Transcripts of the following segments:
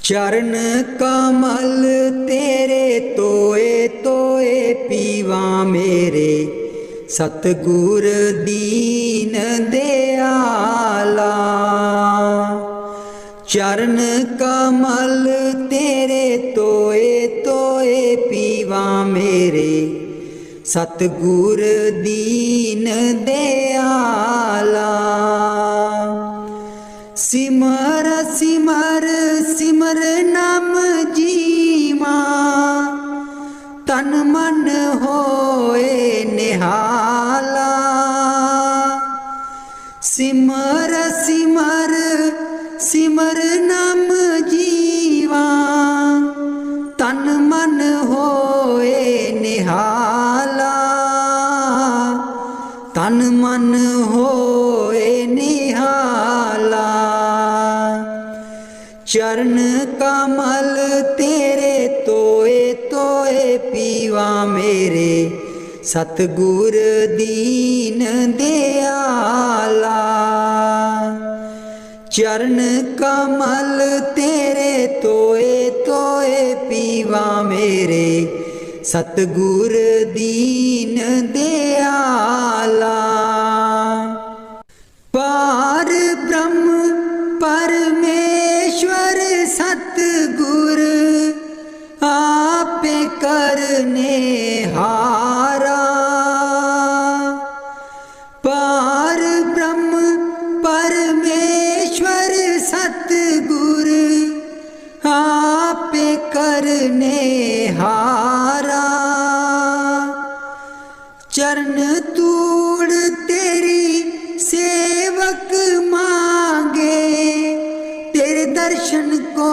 चरण कमल तेरे तोए तोए पीवा मेरे, सतगुर दीन दयाला। चरण कमल तेरे तोए तोए पीवा मेरे, सतगुर दीन दयाला। सिमर सिमर सिमर नाम जीवा, तन मन होए निहाला। सिमर सिमर सिमर नाम जीवा, तन मन होए निहाला। तन मन होए निहाला। चरण कमल तेरे तोए तोए पीवा मेरे, सतगुर दीन दयाला। चरण कमल तेरे तोए तोए पीवा मेरे, सतगुर दीन दयाला। पार ब्रह्म परमेश्वर सतगुर, आपे करने हारा। पार ब्रह्म परमेश्वर सतगुर, आपे करने हारा। चरण तूड़ तेरी सेवक मांगे, तेरे दर्शन को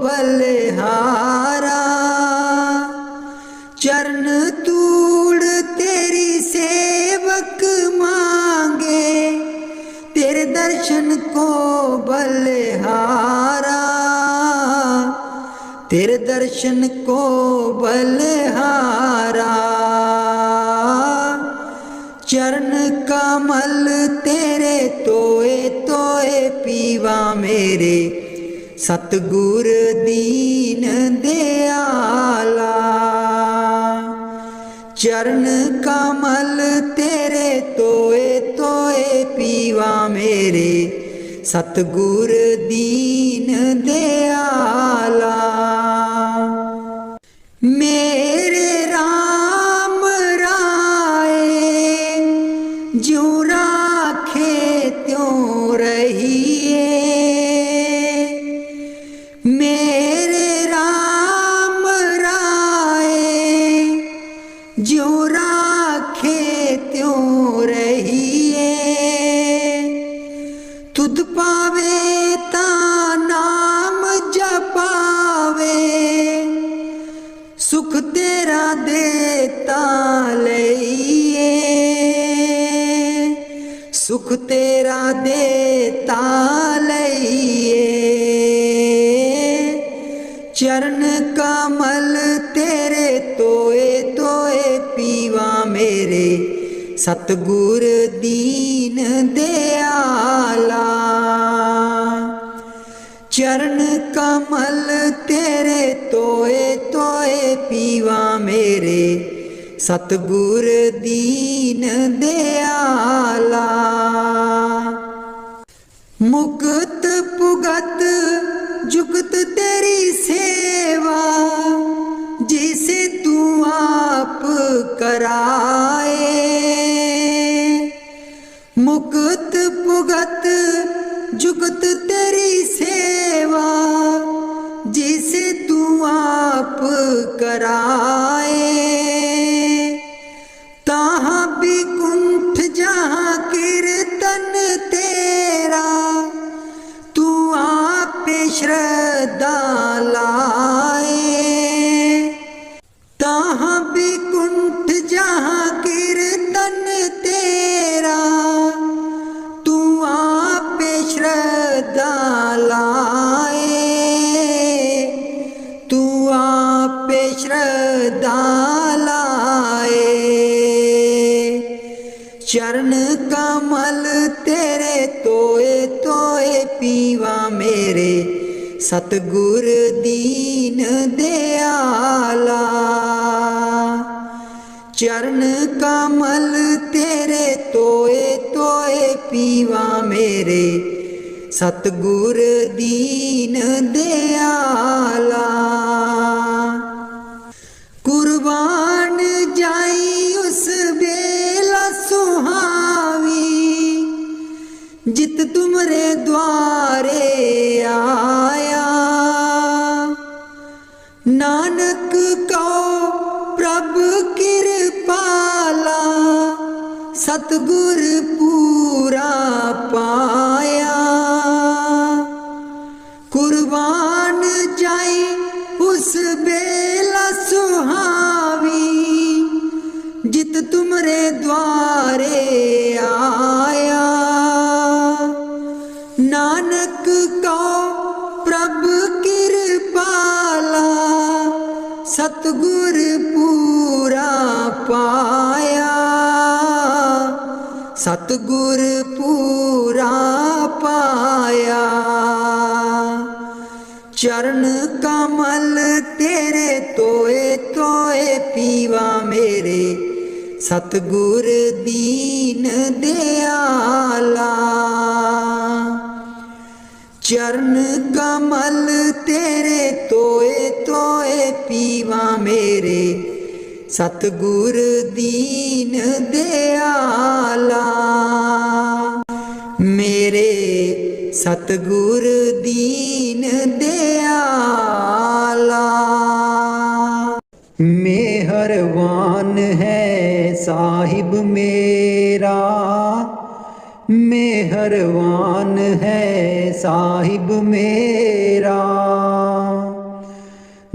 बलिहारा। चरण तूड़ तेरी सेवक मांगे, तेरे दर्शन को बलिहारा। तेरे दर्शन को बलिहारा। चरण कमल तेरे तोए तोए पीवा मेरे, सतगुर दीन दयाला। चरण कमल तेरे तोए तोए पीवा मेरे, सतगुर दीन दयाला। मेरे राम राय ज्यों राखे त्यों रहिए। मेरे राम राय ज्यों राखे त्यों रहिए। तुध पावे ता नाम जपावे, सुख तेरा देता लइए। सुख तेरा देता लइए। चरण कमल तेरे तोए तोए पीवा मेरे, सतगुर दीन दयाला। चरण कमल तेरे तोए तोए पीवा मेरे, सतगुर दीन दयाला। मुकत पुगत जुगत तेरी सेवा, जिसे तू आप कराए। मुकत पुगत जुगत तेरी सेवा, जिसे तू आप कराए। ताहाँ भी कुंठ जहाँ कीर्तन तेरा, तू आप श्रद्धा लाए। ताहाँ भी कुंठ जहाँ कीर्तन तेरा, तू आप श्रद्धा लाए। तू आप श्रद्धा लाए। चरण कमल तेरे तोए तोए पीवा मेरे, सतगुर दीन दयाला। चरण कमल तेरे तोए तोए पीवा मेरे, सतगुर दीन दयाला। कुर्बान जाई उस बेला सुहावी, जित तुमरे द्वारे आया। नानक कहो प्रभु कृपाला, सतगुर पूरा पाया। कुर्बान जाई उस बेला सुहावी, जित तुमरे द्वारे आया। नानक कहो प्रभु कृपाला, सतगुर पूरा पाया। सतगुर पूरा पाया। चरण कमल तेरे तोए तोए पीवा मेरे, सतगुर दीन दयाला। चरण कमल तेरे तोए तोए पीवा मेरे, सतगुर दीन दयाला। मेरे सतगुर दीन दयाला। मेहरबान है साहिब मेरा, मेहरबान है साहिब मेरा।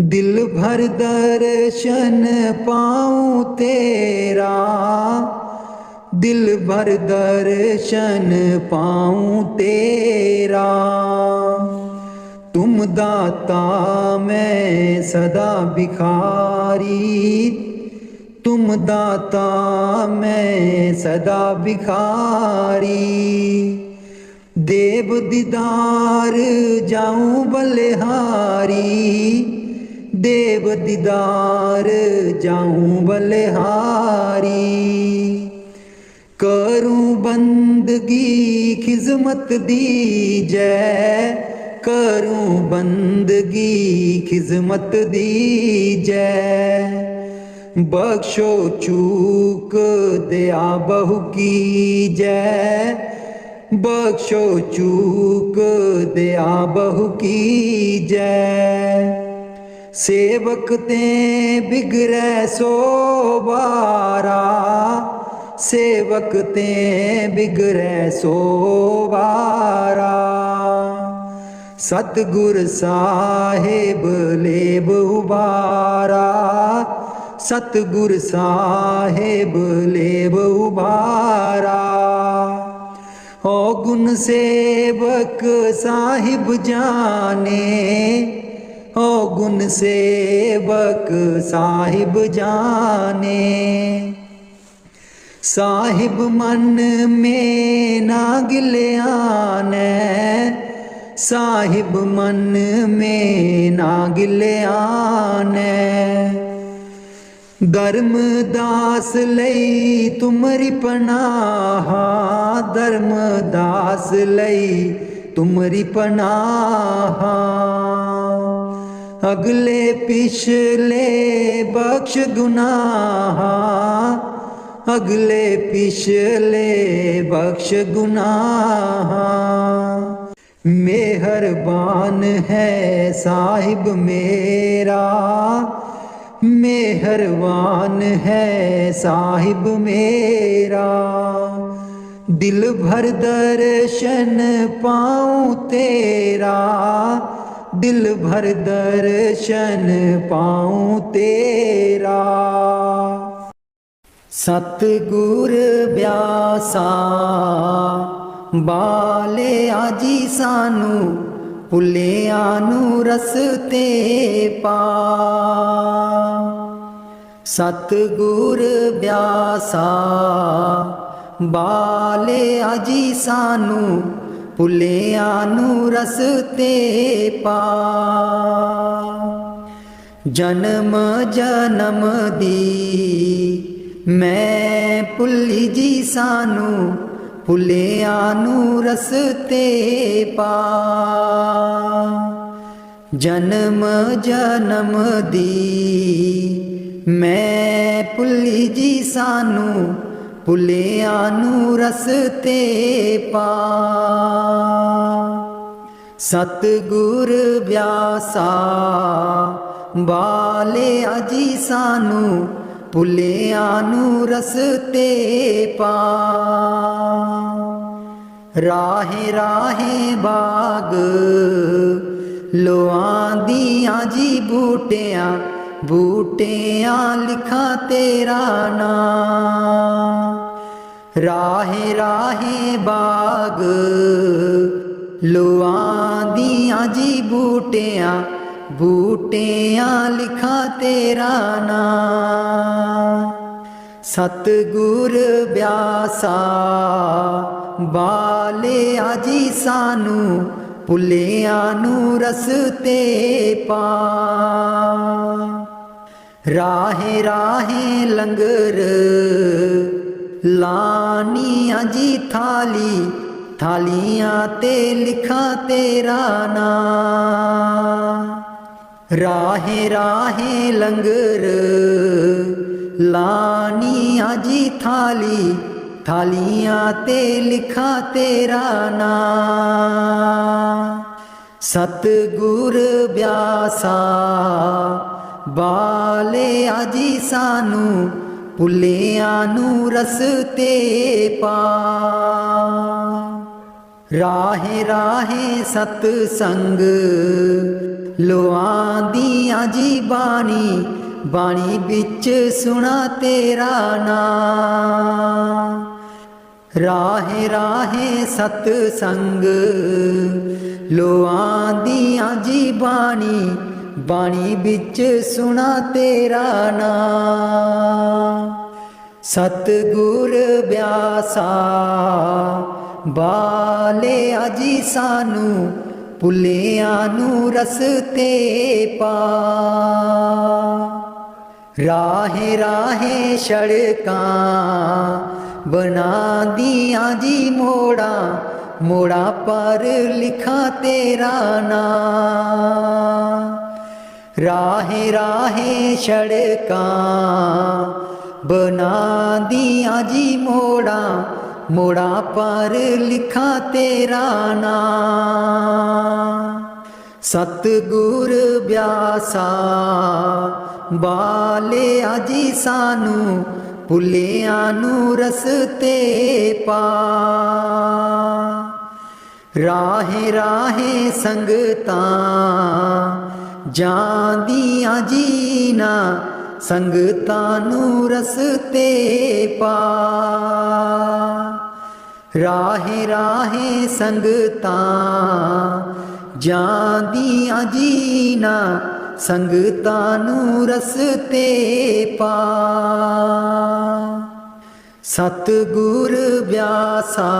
दिल भर दर्शन पाऊं तेरा, दिल भर दर्शन पाऊं तेरा। तुम दाता मैं सदा भिखारी, तुम दाता मैं सदा भिखारी। देव दीदार जाऊं बलिहारी, देव दीदार जाऊं बलिहारी। करूं बंदगी खिजमत दीजै, करूं बंदगी खिजमत दीजै। बख्शो चूक दया बहु कीजै, बख्शो चूक दया बहु कीजै। सेवक ते बिगड़ै सो बारा, सेवक ते बिगड़ै सो बारा। सतगुर साहिब लेब उबारा, सतगुर साहिब लेब उबारा। ओ गुण सेवक साहिब जाने, ओ गुण सेवक साहिब जाने। साहिब मन में ना गिल्याने, साहिब मन में ना गिल्याने। धर्मदास लई तुमरी पनाह, धर्मदास लई तुमरी पनाह। अगले पिछले बख्श गुनाह, अगले पिछले बख्श गुनाह। मेहरबान है साहिब मेरा, मेहरबान है साहिब मेरा। दिल भर दर्शन पाऊं तेरा, दिल भर दर्शन पाऊं तेरा। सतगुर ब्यासा बाले आजी सानू, भुलियां नू रस्ते पा। सतगुर ब्यासा बाले आजी सानू, ਭੁੱਲਿਆਂ ਨੂੰ ਰਸਤੇ ਪਾ। ਜਨਮ ਜਨਮ ਦੀ ਮੈਂ ਭੁੱਲੀ ਜੀ ਸਾਨੂੰ, ਭੁੱਲਿਆਂ ਨੂੰ ਰਸਤੇ ਪਾ। ਜਨਮ ਜਨਮ ਦੀ ਮੈਂ ਭੁੱਲੀ ਜੀ ਸਾਨੂੰ, ਭੁੱਲਿਆਂ ਨੂੰ ਰਸਤੇ ਪਾ। ਸਤਿਗੁਰ ਵਿਆਸਾ ਬਾਲਿਆ ਜੀ ਸਾਨੂੰ, ਭੁੱਲਿਆਂ ਨੂੰ ਰਸਤੇ ਪਾ। ਰਾਹੇ ਰਾਹੇ ਬਾਗ ਲੋਆਂ ਦੀਆਂ ਜੀ ਬੂਟਿਆਂ, ਬੂਟਿਆਂ ਲਿਖਾਂ ਤੇਰਾ ਨਾਂ। ਰਾਹੇ ਰਾਹੇ ਬਾਗ ਲੋਆਂ ਦੀਆਂ ਜੀ ਬੂਟਿਆਂ, ਬੂਟਿਆਂ ਲਿਖਾਂ ਤੇਰਾ ਨਾਂ। ਸਤਿਗੁਰ ਵਿਆਸਾ ਬਾਲਿਆ ਜੀ ਸਾਨੂੰ, ਭੁੱਲਿਆਂ ਨੂੰ ਰਸਤੇ ਪਾ। ਰਾਹੇ ਰਾਹੇ ਲੰਗਰ ਲਾਨੀਆਂ ਜੀ ਥਾਲੀ, ਥਾਲੀਆਂ ਤੇ ਲਿਖਾਂ ਤੇਰਾ ਨਾਂ। ਰਾਹੇ ਰਾਹੇ ਲੰਗਰ ਲਾਨੀਆਂ ਜੀ ਥਾਲੀ, ਥਾਲੀਆਂ ਤੇ ਲਿਖਾਂ ਤੇਰਾ ਨਾਂ। ਸਤਿਗੁਰ ਵਿਆਸਾ ਬਾਲਿਆ ਜੀ ਸਾਨੂੰ, ਭੁੱਲਿਆਂ ਨੂੰ ਰਸਤੇ ਪਾ। ਰਾਹੇ ਰਾਹੇ ਸਤ ਸੰਗ ਲੋਆਂ ਦੀਆਂ ਜੀ ਬਾਣੀ, ਬਾਣੀ ਵਿੱਚ ਸੁਣਾ ਤੇਰਾ ਨਾਂ। ਰਾਹੇ ਰਾਹੇ ਸਤ ਸੰਗ ਲੋਆਂ ਦੀਆਂ ਜੀ ਬਾਣੀ, ਬਾਣੀ ਵਿੱਚ ਸੁਣਾ ਤੇਰਾ ਨਾਂ। ਸਤਿਗੁਰ ਵਿਆਸਾ ਬਾਲਿਆ ਜੀ ਸਾਨੂੰ, ਭੁੱਲਿਆਂ ਨੂੰ ਰਸਤੇ ਪਾ। ਰਾਹੇ ਰਾਹੇ ਸੜਕਾਂ ਬਣਾ ਦੀਆਂ ਜੀ ਮੋੜਾਂ, ਮੋੜਾਂ ਪਰ ਲਿਖਾਂ ਤੇਰਾ ਨਾਂ। ਰਾਹੇ ਰਾਹੇ ਸੜਕਾਂ ਬਣਾ ਦੀਆਂ ਜੀ ਮੋੜਾਂ, ਮੋੜਾਂ ਪਰ ਲਿਖਾਂ ਤੇਰਾ ਨਾਂ। ਸਤਿਗੁਰ ਵਿਆਸਾ ਬਾਲਿਆ ਜੀ ਸਾਨੂੰ, ਭੁੱਲਿਆਂ ਨੂੰ ਰਸਤੇ ਪਾ। ਰਾਹੇ ਰਾਹੇ ਸੰਗਤਾਂ ਜਾਂਦੀਆਂ ਜੀ ਨਾ, ਸੰਗਤਾਂ ਨੂੰ ਰਸਤੇ ਪਾ। ਰਾਹੇ ਰਾਹੇ ਸੰਗਤਾਂ ਜਾਂਦੀਆਂ ਜੀ ਨਾ, ਸੰਗਤਾਂ ਨੂੰ ਰਸਤੇ ਪਾ। ਸਤਿਗੁਰ ਵਿਆਸਾ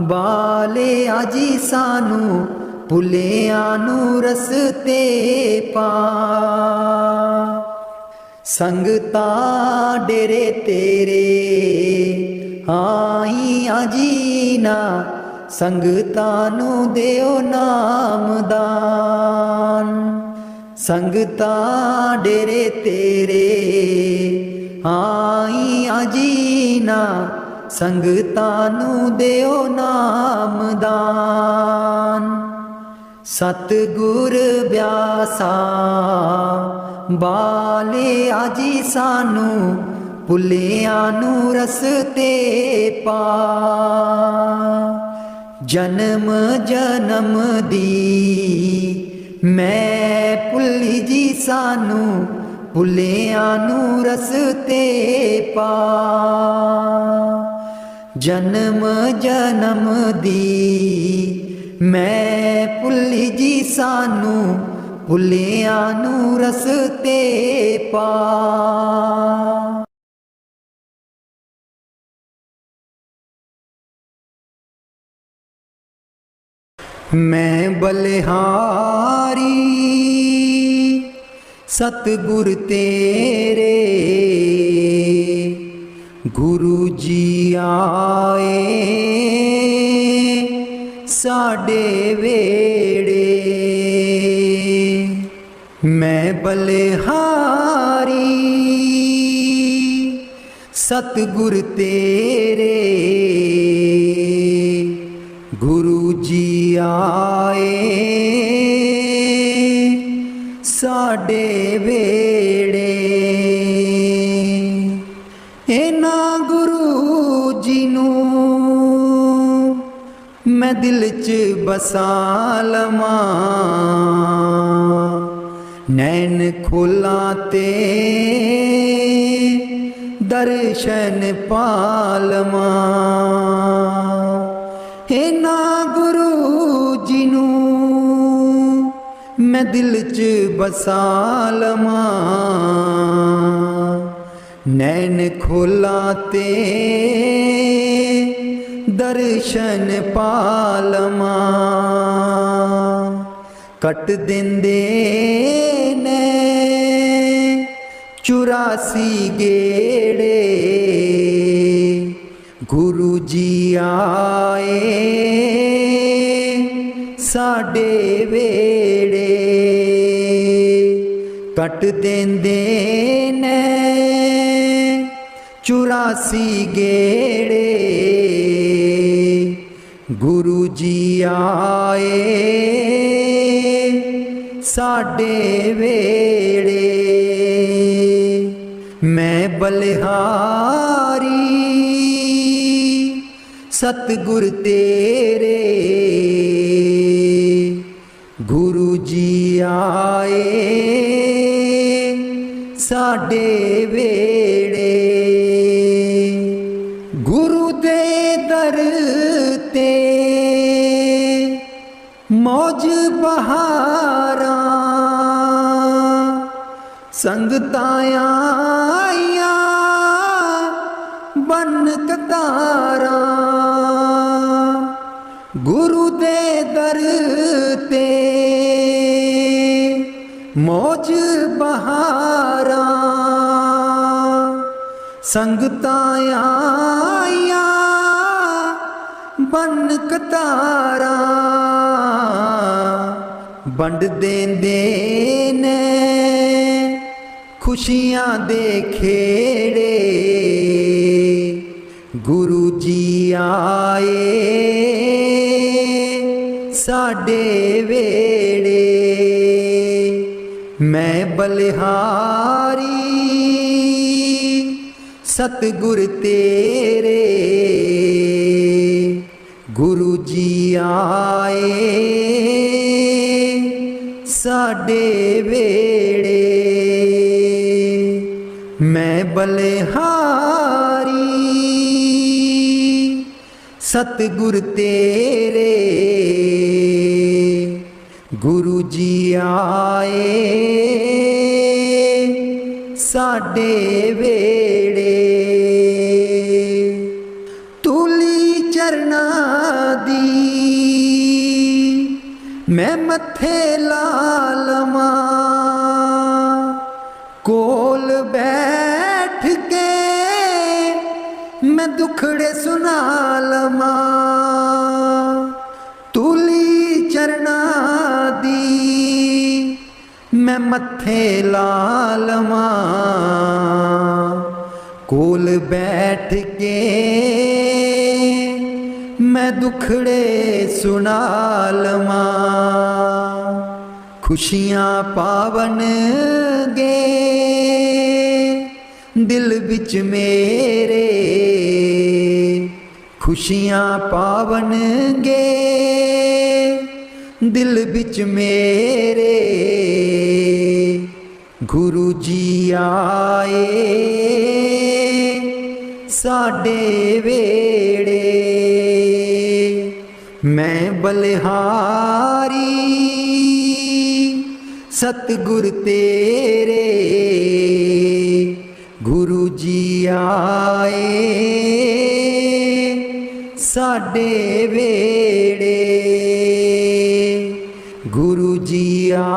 ਬਾਲਿਆ ਜੀ ਸਾਨੂੰ, ਭੁੱਲਿਆਂ ਨੂੰ ਰਸਤੇ ਪਾ। ਸੰਗਤਾਂ ਡੇਰੇ ਤੇਰੇ ਆਈਆਂ ਜੀ ਨਾ, ਸੰਗਤਾਂ ਨੂੰ ਦਿਓ ਨਾਮਦਾਨ। ਸੰਗਤਾਂ ਡੇਰੇ ਤੇਰੇ ਆਈਆਂ ਜੀ ਨਾ, ਸੰਗਤਾਂ ਨੂੰ ਦਿਓ ਨਾਮਦਾਨ। ਸਤਿਗੁਰ ਵਿਆਸਾ ਬਾਲਿਆ ਜੀ ਸਾਨੂੰ, ਭੁੱਲਿਆਂ ਨੂੰ ਰਸਤੇ ਪਾ। ਜਨਮ ਜਨਮ ਦੀ ਮੈਂ ਭੁੱਲੀ ਜੀ ਸਾਨੂੰ, ਭੁੱਲਿਆਂ ਨੂੰ ਰਸਤੇ ਪਾ। ਜਨਮ ਜਨਮ ਦੀ ਮੈਂ ਭੁੱਲੀ ਜੀ ਸਾਨੂੰ, ਭੁੱਲਿਆਂ ਨੂੰ ਰਸਤੇ ਪਾ। मैं बलिहारी सतगुर तेरे गुरु जी आए साडे वेड़े। मैं बलिहारी सतगुर तेरे गुरु जी आए साडे वेड़े। इना गुरु जी नूं मैं दिल च बसा लवां, नैन खोलां ते दर्शन पालवां। इना गुरु जी नूं मैं दिल च बसा लवां, नैन खोलां ते दर्शन पालवां। कट देंदे ने 84 गेड़े गुरु जी आए साडे वेड़े। कट देंदे ने 84 गेड़े गुरु जी आए साडे वेड़े। मैं बलिहारी सतगुर तेरे गुरु जी आए साडे वेड़े। गुरु दे दर ते मौज बहारा संगतां आईयां बन कतारा। गुरु दे दर ते मौज बहारा संगतां आईयां बन कतारा। बंड देंदे ने खुशियां दे खेड़े गुरु जी आए साडे वेड़े। मैं बलिहारी सतगुर तेरे गुरु जी आए साडे वेड़े। मैं बलिहारी सतगुर तेरे गुरु जी आए साडे वेड़े। तूली चरना दी मैं मथे ला लवां, कोल बैठ के मैं दुखड़े सुना लवां। तूली चरना दी मैं मथे ला लवां, कोल बैठ के मैं दुखड़े सुना लवां। खुशियां पावन गे दिल बिच मेरे, खुशियां पावन गे दिल बिच मेरे। गुरु जी आए साडे वेड़े। मैं बलिहारी सतगुर तेरे गुरु जी आए साडे वेड़े।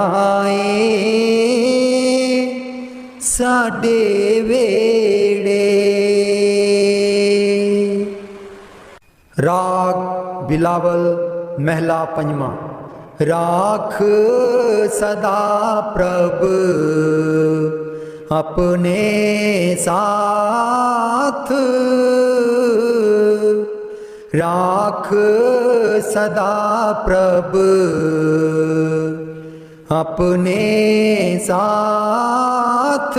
आए साडे वेड़े। राग बिलावल महला पंजवा। राख सदा प्रभ अपने साथ, राख सदा प्रभ अपने साथ,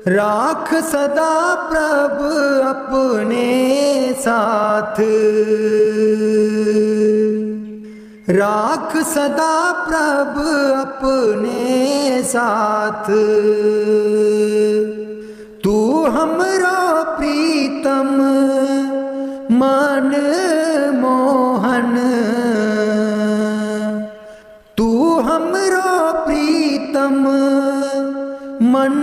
राख सदा प्रभ अपने साथ, राख सदा प्रभ अपने साथ। तू हमरो प्रीतम मन मोहन, तू हमरो प्रीतम मन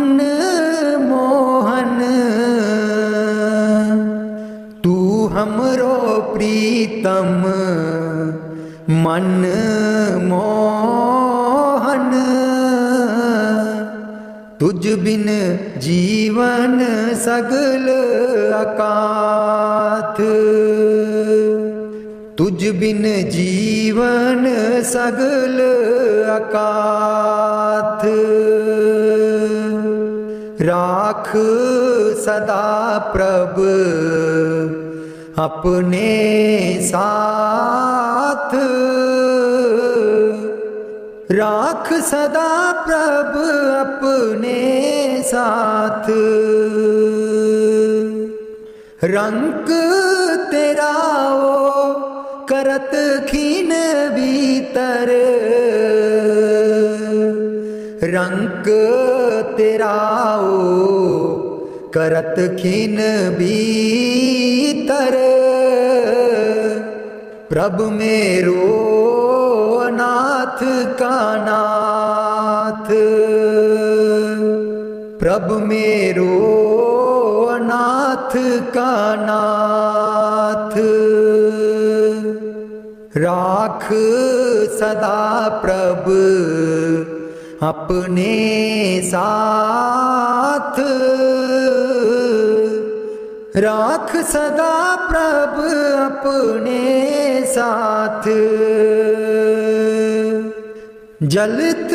मोहन, तू हमरो प्रीतम मन मोहन। तुझ बिन जीवन सगल अकाथ, तुझ बिन जीवन सगल अकाथ। राख सदा प्रभ अपने साथ, राख सदा प्रभ अपने साथ। रंग तेरा ओ करत खीन भीतर, रंग तेरा ओ करत खीन भीतर। प्रभु मेरो नाथ का नाथ, प्रभु मेरो नाथ का नाथ। राख सदा प्रभ अपने साथ, राख सदा प्रभ अपने साथ। जलत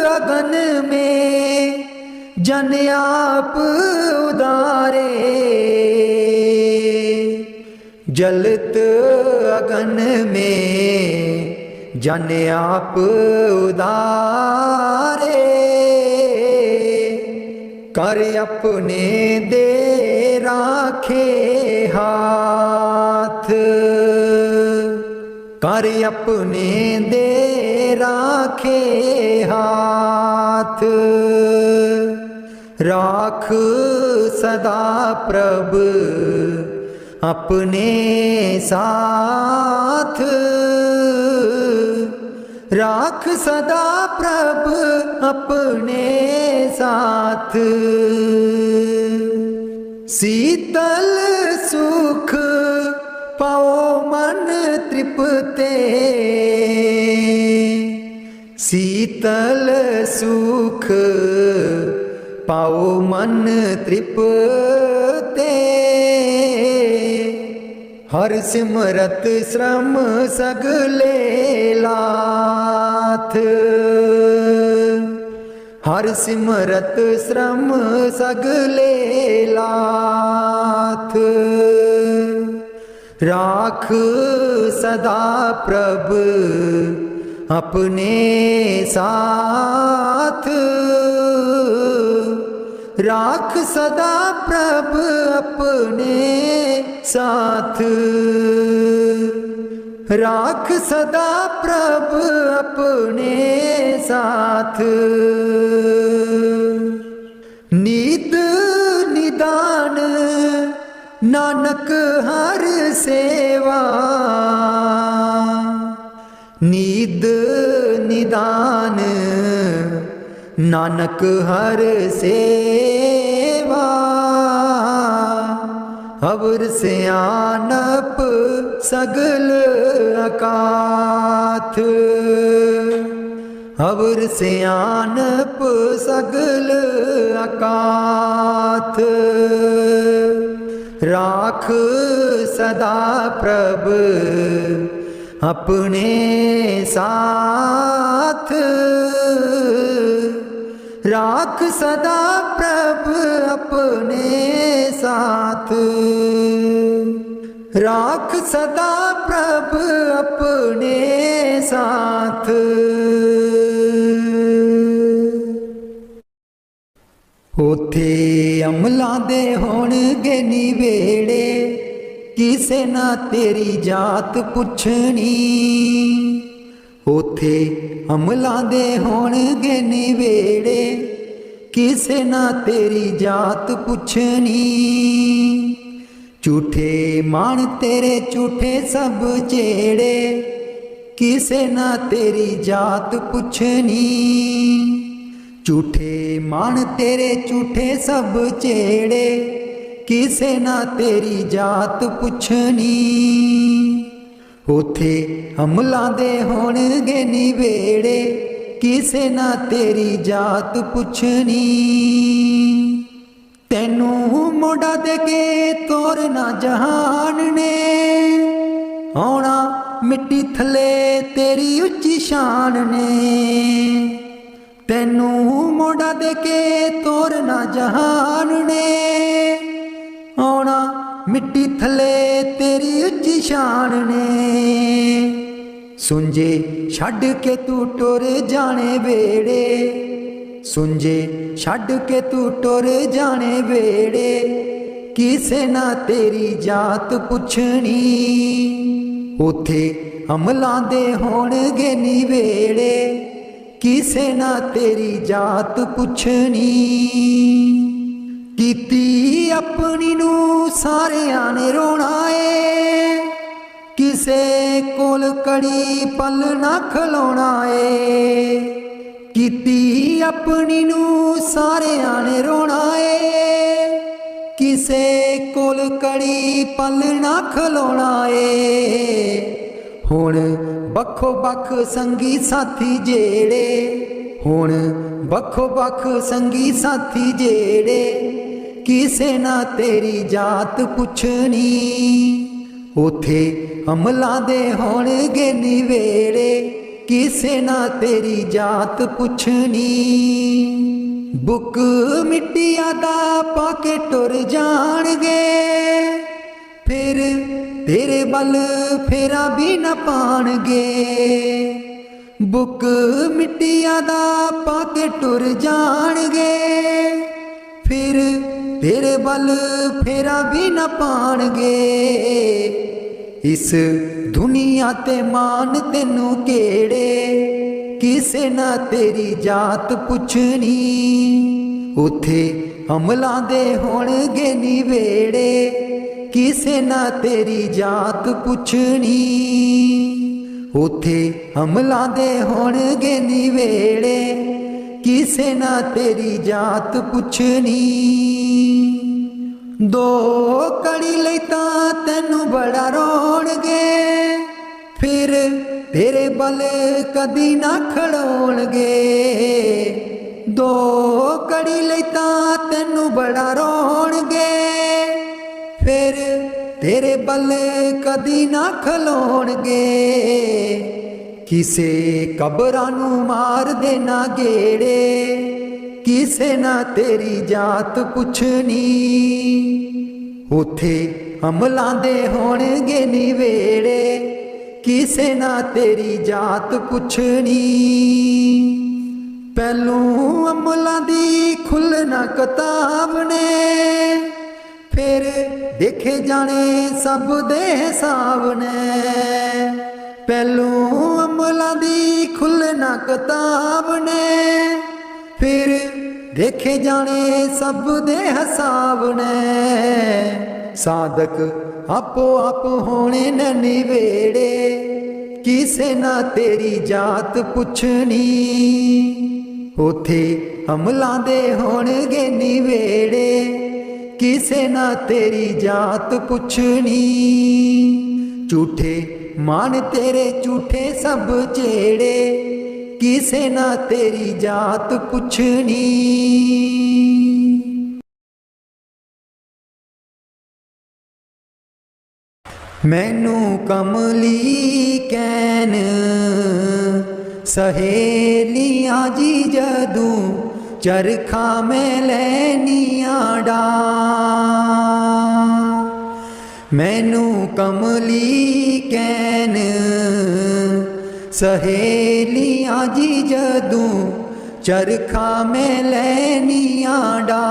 अगन में जन आप उदारे, जलत अगन में जन आप उदारे। कर अपने दे राखे हाथ, कर अपने दे राखे हाथ। राख सदा प्रभ अपने साथ, राख सदा प्रभ अपने साथ। शीतल सुख पाओ मन तृप्ते, शीतल सुख पाओ मन तृप्ते। हर सिमरत श्रम सगले लाथ, हर सिमरत श्रम सगले लाथ। राख सदा प्रभ अपने साथ, राख सदा प्रभ अपने साथ, राख सदा प्रभ अपने साथ। नीत निदान नानक हर सेवा, नीद निदान नानक हर सेवा। अवर सियानप सगल अकाथ, अवर सियानप सगल अकाथ। राख सदा प्रभ अपने साथ। राख सदा प्रभ अपने साथ। राख सदा प्रभ अपने साथ। उथे अमलां दे होणगे निवेड़े, किसे ना तेरी जात पुछनी। उथे अमलां दे होणगे निवेड़े, किसे ना तेरी जात पुछनी। झूठे मान तेरे झूठे सब चेड़े, किसे ना तेरी जात पुछनी। झूठे मान तेरे झूठे सब चेड़े, किसे ना तेरी जात पुछनी। उथे अमलां दे होणगे निवेड़े, किसे ना तेरी जात पुछनी। तैनू मोड़ा दे के तोरना जहान ने, आउणा मिट्टी थले तेरी उच्ची शान ने। तैनू मोड़ा दे के तोरना जहान ने, आउणा मिट्टी थले तेरी उच्ची शान ने। सुंजे छड्ड के तू टुर जाने वेड़े, सुंजे छड्ड के तू टुर जाने वेड़े, किसे ना तेरी जात पुछनी। उथे अमलां दे होणगे निवेड़े, किसे ना तेरी जात पुछनी। कीती अपनी नू सारियां ने रोना ए, किसे कोल कड़ी पल ना खलोना ए। कीती अपनी नू सारियां ने रोना ए, किसे कोल कड़ी पल ना खलोना ए। हुण बखो बख संगी साथी जेड़े, हुण बखो बख संगी साथी जेड़े, किसे ना तेरी जात पुछनी। उथे अमलां दे होणगे निवेड़े, किसे ना तेरी जात पुछनी। बुक मिट्टिया दा पाके टुर जाणगे, फिर तेरे बल फेरा भी न पाणगे। बुक मिट्टिया दा पाके टुर जाणगे, फिर तेरे बल फेरा भी न पाणगे। इस दुनिया ते मान तेनू केड़े, किसे ना तेरी जात पुछनी। उथे अमलां दे होणगे निवेड़े, किसे ना तेरी जात पुछनी। उथे अमलां दे होणगे निवेड़े, किसे ना तेरी जात पुछनी। दो कड़ी लई तां तैनू बड़ा रोणगे, फिर तेरे बल कदी ना खड़ोणगे। दो कड़ी लई तां तैनू बड़ा रोणगे, फिर तेरे बल कदी ना खलोणगे। किसे कबरां नू मार देना गेड़े, किसे ना तेरी जात पुछनी। उथे अमलां दे होणगे निवेड़े, किसे ना तेरी जात पुछनी। पहलू अमलां दी खुलना किताब ने, फिर देखे जाने सब दे हिसाब ने। पहलू अमलां दी खुलना किताब ने, फिर देखे जाने सब दे हिसाब ने। साधक आपो आप होने न निवेड़े, किसे ना तेरी जात पुछनी। उथे अमलां दे होणगे निवेड़े, किसे ना तेरी जात पुछनी। झूठे मान तेरे झूठे सब जेड़े, किसे ना तेरी जात पुछनी। मैनू कमली कैन सहेलियां जी जदूं, चरखा में लैनियां डा। मैनू कमली कैन सहेलियां जी जदूं, चरखा में लैनियां डा।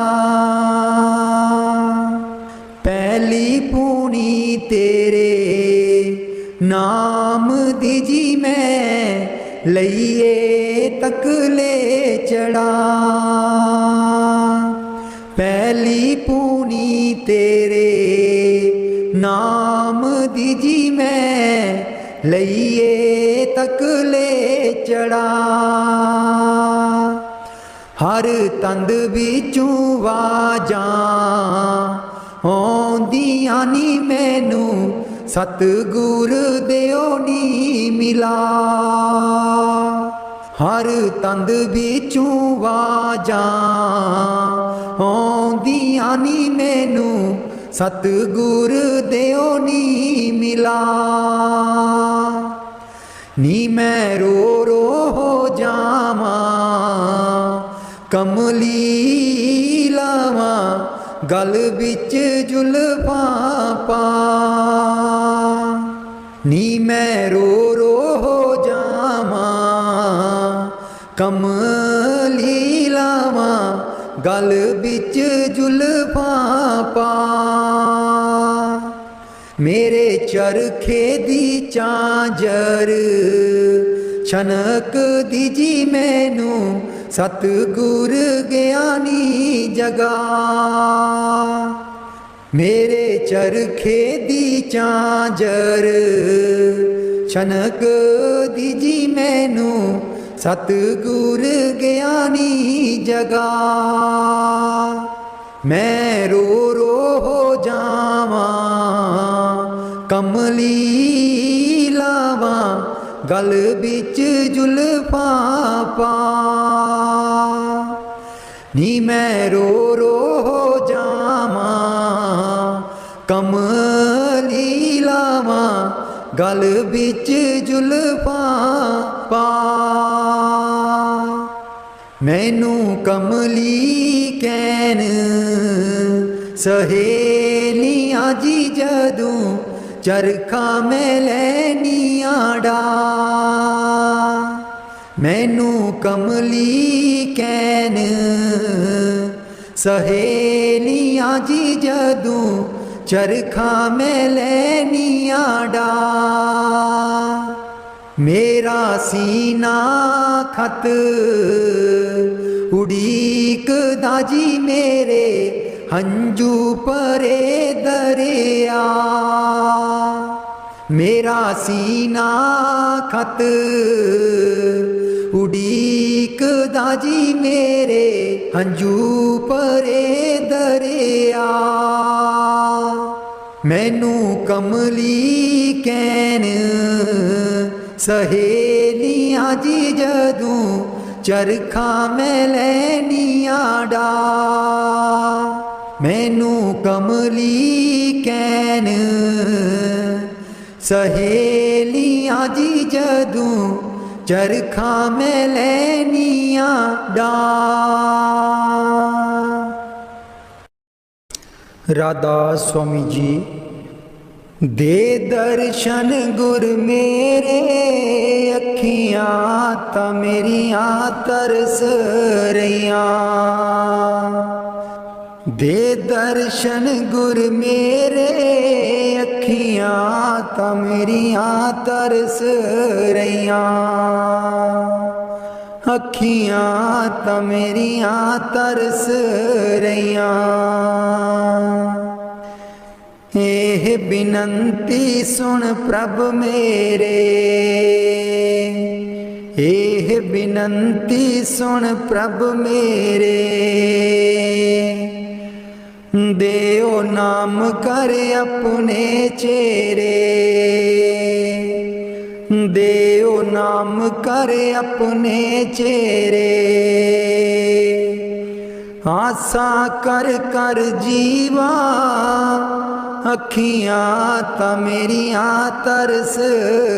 पहली पूनी तेरे नाम दी जी मैं, लइए तकले चढ़ा। पहली पूनी तेरे नाम दी जी मैं, लइए तकले चढ़ा। हर तंद बिचों वाजां आउंदियां नी मैनू, सतगुर देओ नी मिला। हर तंद बिचों वाजां आउंदियां नी मैनू, सतगुर देओ नी मिला। नी मैं रो रो हो जावां, कमली लावां गल बिच जुल्फां पा। नी मैं रो रो हो जावां, कमली लावां गल बिच जुल्फां पा। मेरे चरखे दी झांझर छनक दी जी मैनू, सतगुर ज्ञानी जगा। मेरे चरखे दी झांझर छनक दी जी मैनू, सतगुर ज्ञानी जगा। मैं रो रो हो जावां, कमली लावां गल बिच जुल्फां पा। नी मैं रो रो हो जावां, कमली लावां गल बिच जुल्फां पा। मैनू कमली कैन सहेलियां जी जदूं, चरखा में लैनियां डा। मैनू कमली कैन सहेलियां जी जदूं, चरखा में लैनियां डा। मेरा सीना खत उड़ीकदा जी मेरे, हंजू परे दरिया। मेरा सीना खत उड़ीकदा जी मेरे, हंजू परे दरिया। मैनू कमली कैन सहेलियां जी जदूं, चरखा में लैनियां डा। मैनू कमली कैन सहेलियां जी जदूं, चरखा में लैनियां डा। राधा स्वामी जी। दे दर्शन गुर मेरे, अखियां तां मेरियां तरस रहियां। दे दर्शन गुर मेरे, अखियां तां मेरियां तरस रहियां। अखियां तां मेरियां तरस रहियां। एह बिनंती सुन प्रभ मेरे, एह बिनंती सुन प्रभ मेरे। देओ नाम कर अपने चेरे, देओ नाम कर अपने चेरे। आसा कर कर जीवा अखियां ता मेरियां तरस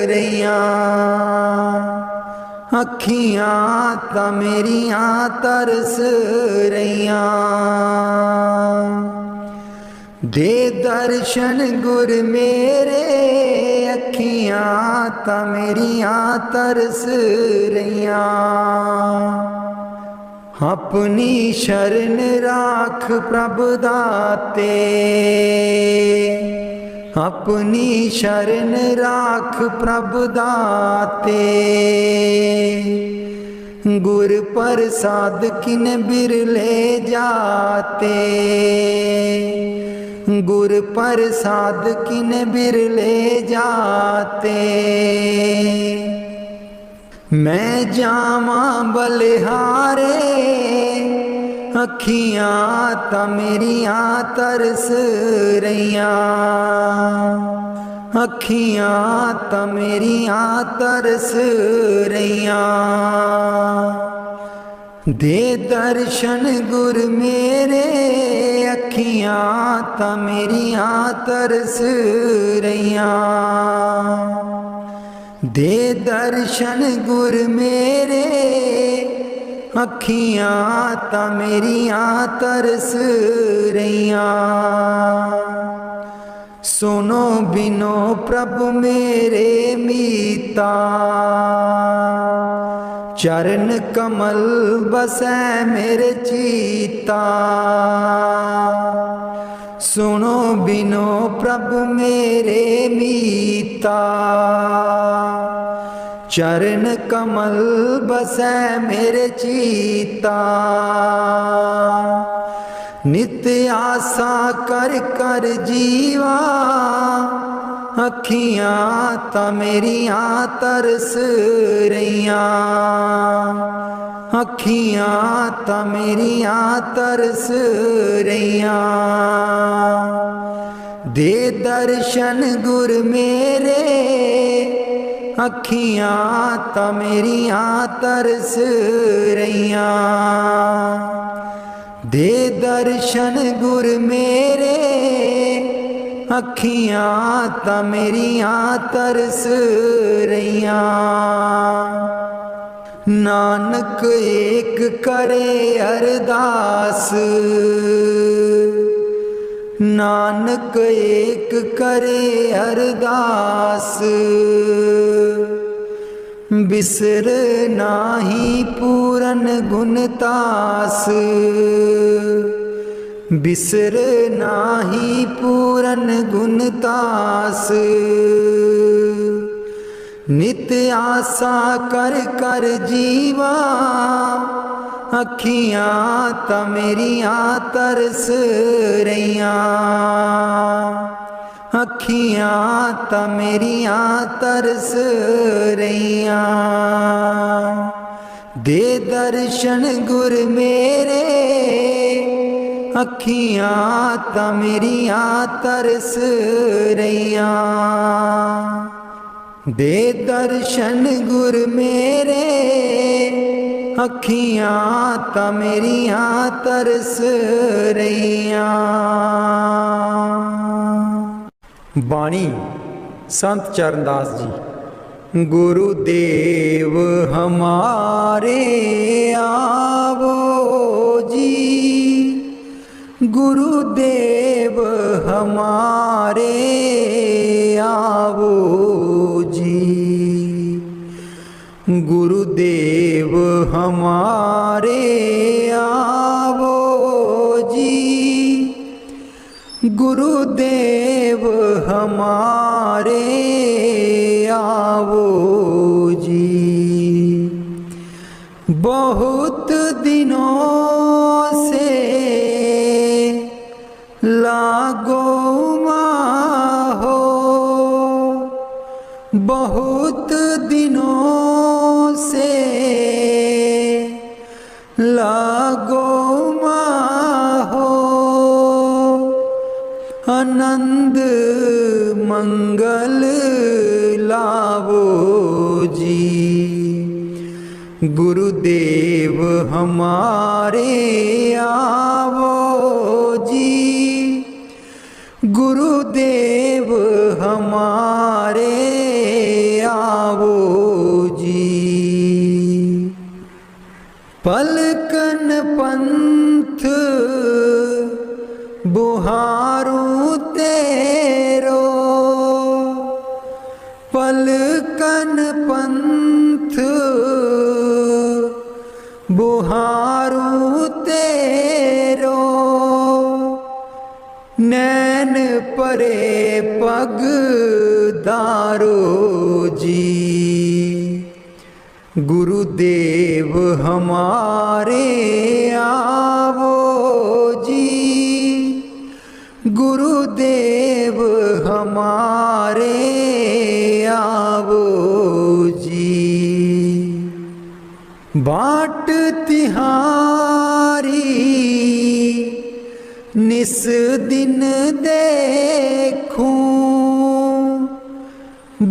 रहियां। अखियां ता मेरियां तरस रहियां। दे दर्शन गुर मेरे अखियां ता मेरियां तरस रहियां। अपनी शरण राख प्रभ दाते। अपनी शरण राख प्रभ दाते। गुर प्रसाद किन बिरले जाते। गुर प्रसाद किन बिरले जाते। मैं जावा बलिहारे अखियां ता मेरियां तरस रहियां। अखियां ता मेरियां तरस रहियां। दे दर्शन गुर मेरे अखियां ता मेरियां तरस रहियां। दे दर्शन गुर मेरे अखियां ता मेरियां तरस रहियां। सुनो बिनो प्रभु मेरे मीता। चरण कमल बसै मेरे चीता। सुनो बिनो प्रभु मेरे मीता। चरण कमल बसै मेरे चीता। नित्य आसा कर कर जीवा अखियां ता मेरियां तरस रहियां। अखियां ता मेरियां तरस रहियां। दे दर्शन गुर मेरे अखियां ता मेरियां तरस रहियां। दे दर्शन गुर मेरे अखियां ता मेरियां तरस रहियां। नानक एक करे अरदास। नानक एक करे अरदास। बिसर नाही पूरन गुणतास। बिसर नाही पूरन गुणतास। नित्य आसा कर कर जीवा अखियां ता मेरियां तरस रहियां। अखियां ता मेरियां तरस रहियां। दे दर्शन गुर मेरे अखियां ता मेरियां तरस रहियां। दे दर्शन गुर मेरे अखियां ता मेरियां तरस रहियां। बाणी संत चरणदास जी। गुरुदेव हमारे आवो जी। गुरुदेव हमारे आवो जी। गुरुदेव हमारे आवो जी। गुरुदेव हमारे आवो जी। बहुत दिनों से लागो हो। बहुत दिनों से लागो हो। आनंद मंगल लावो गुरुदेव हमारे आवो जी, गुरुदेव हमारे आवो जी। पलकन पंथ बुहारूं तेरो, पलकन पंथ बुहारूं तेरो, नैन परे पग दारो जी। गुरुदेव हमारे आवो जी, गुरुदेव हमारे आवो जी। बाट तिहारी निस दिन देखूं,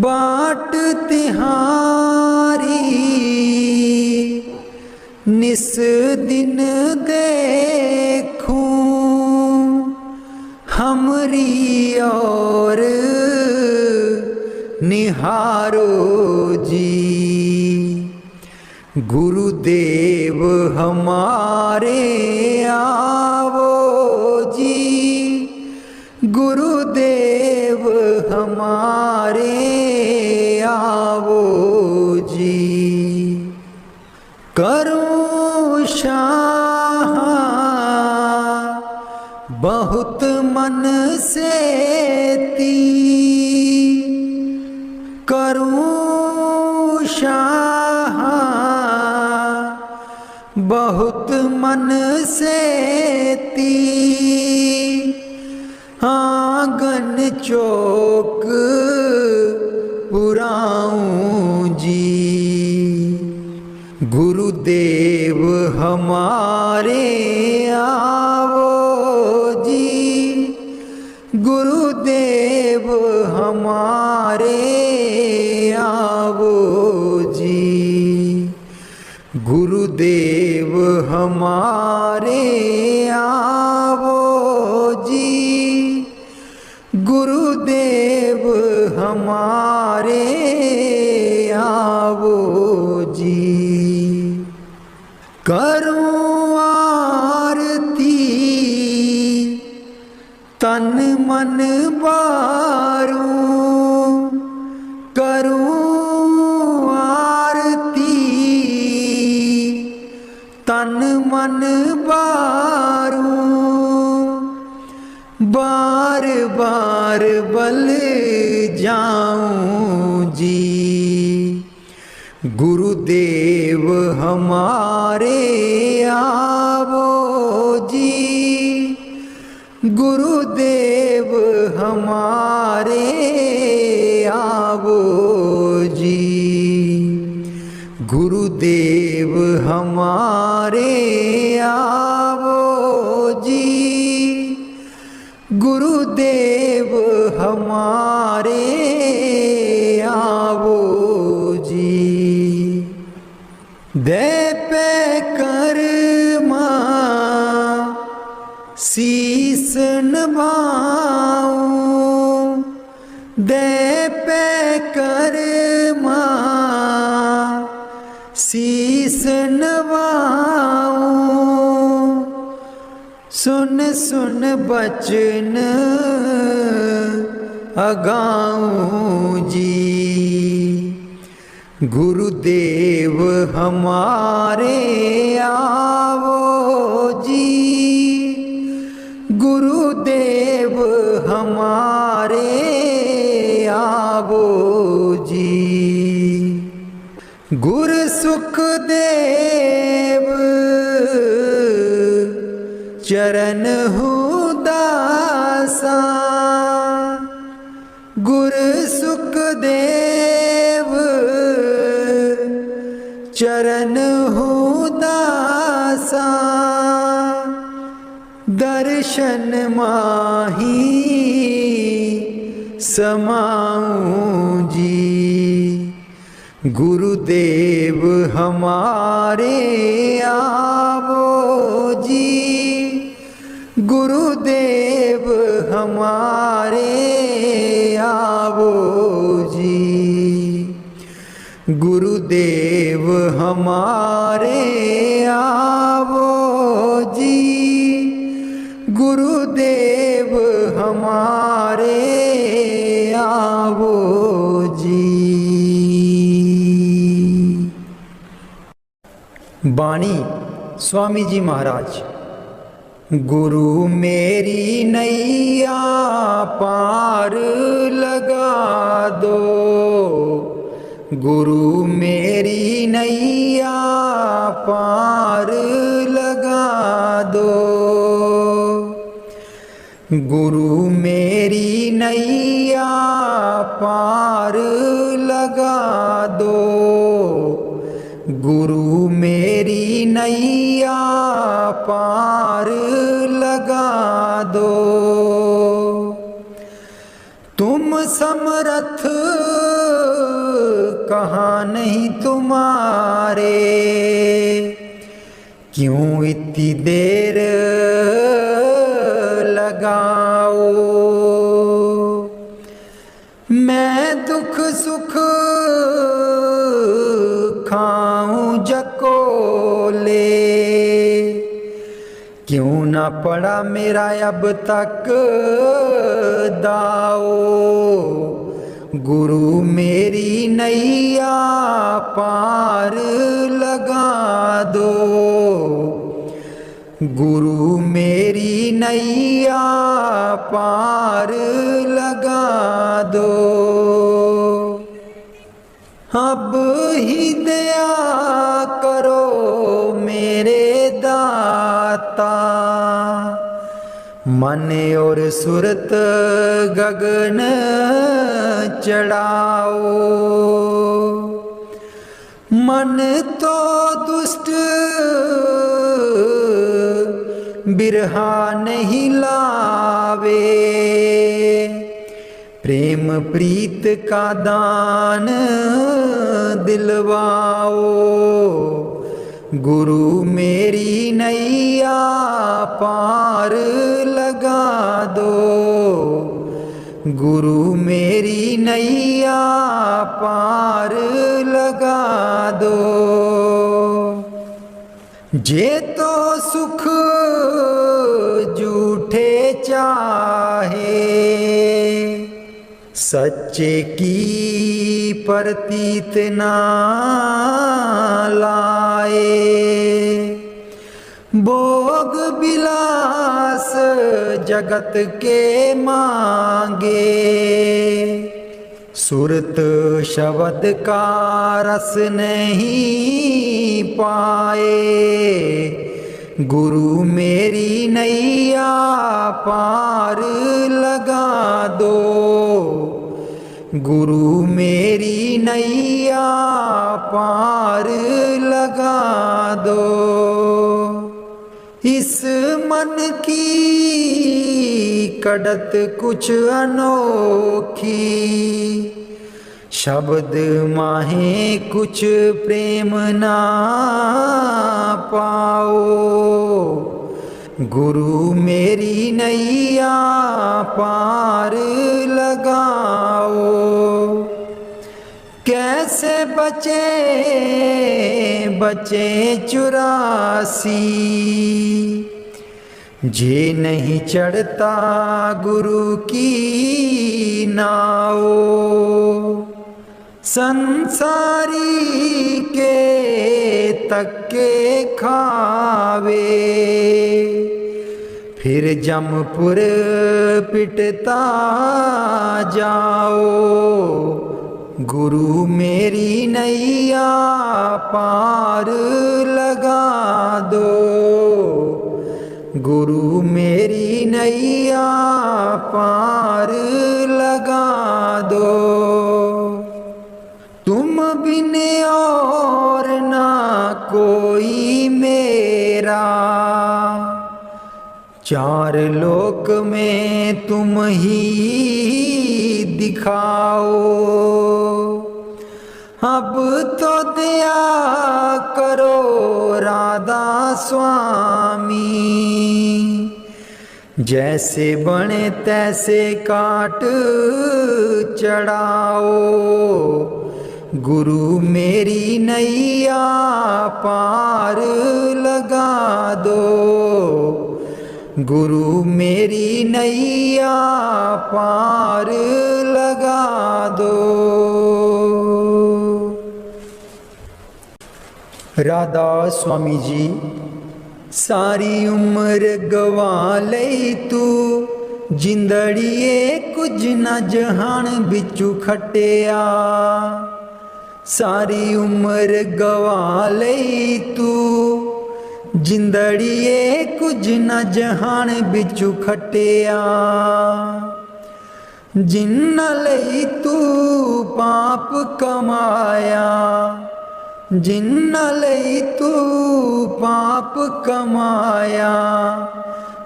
बाट तिहारी निस दिन देखूं, हमरी और निहारो जी। गुरुदेव हमारे आवो जी, गुरुदेव हमारे आवो जी। करूं शाह बहुत मन से ती, करूं शाह बहुत मन से ती, आंगन चौक पुराऊं जी। गुरुदेव हमारे आवो जी, गुरुदेव हमारे आवो जी। गुरुदेव हमारे आवो जी, गुरुदेव हमारे आवो जी। करूं आरती तन मन बारूं, करूं आरती तन मन बारूं, बार बार बल जाऊं जी। गुरुदेव हमारे आवो जी, गुरुदेव हमारे आवो जी। गुरुदेव हमारे आवो जी, गुरुदेव हमारे आवो जी। दे पे कर्मा शीस नभाऊं, दे पे कर्मा शीस नभाऊं, सुन सुन बचन अगाऊं जी। गुरुदेव हमारे आवो जी, गुरुदेव हमारे आवो जी। गुरु सुखदेव चरण दासा, गुरु सुखदेव चरण दासा, दर्शन माही समाऊं जी। गुरुदेव हमारे आवो जी, गुरुदेव हमारे आवो जी, गुरुदेव हमारे आवो जी, गुरुदेव हमारे आवो जी। बाणी स्वामी जी महाराज। गुरु मेरी नैया पार लगा दो, गुरु मेरी नैया पार लगा दो, गुरु मेरी नैया पार लगा दो, गुरु मेरी नैया पार लगा दो। तुम समर्थ कहाँ नहीं तुम्हारे, क्यों इतनी देर लगाओ। मैं दुख सुख खाऊं जकोले, क्यों ना पड़ा मेरा अब तक दाओ। गुरु मेरी नैया पार लगा दो, गुरु मेरी नैया पार लगा दो। अब ही दया करो मेरे दाता, मन और सुरत गगन चढ़ाओ। मन तो दुष्ट बिरहा नहीं लावे, प्रेम प्रीत का दान दिलवाओ। गुरु मेरी नैया पार लगा दो, गुरु मेरी नैया पार लगा दो। जे तो सुख झूठे चाहे, सच्चे की प्रतीत ना लाए। भोग विलास जगत के मांगे, सुरत शब्द का रस नहीं पाए। गुरु मेरी नैया पार लगा दो, गुरु मेरी नैया पार लगा दो। इस मन की कड़त कुछ अनोखी, शब्द माहे कुछ प्रेम ना पाओ। गुरु मेरी नैया पार लगाओ। कैसे बचे बचे 84, जे नहीं चढ़ता गुरु की नाओ। संसारी के तक्के खावे, फिर जमपुर पिटता जाओ। गुरु मेरी नैया पार लगा दो, गुरु मेरी नैया पार लगा दो। तुम बिन और ना कोई मेरा, चार लोक में तुम ही दिखाओ। अब तो दया करो राधा स्वामी, जैसे बने तैसे काट चढ़ाओ। गुरु मेरी नैया पार लगा दो, गुरु मेरी नैया पार लगा दो। राधा स्वामी जी सारी उम्र गवा लई तू, जिंदड़िए कुछ न जहान बिचू खटिया। सारी उम्र गवा लई तू, जिंदड़िए कुछ न जहान बिचू खटिया। जिन्ना लई तू पाप कमाया, जिन्ना लई तू पाप कमाया।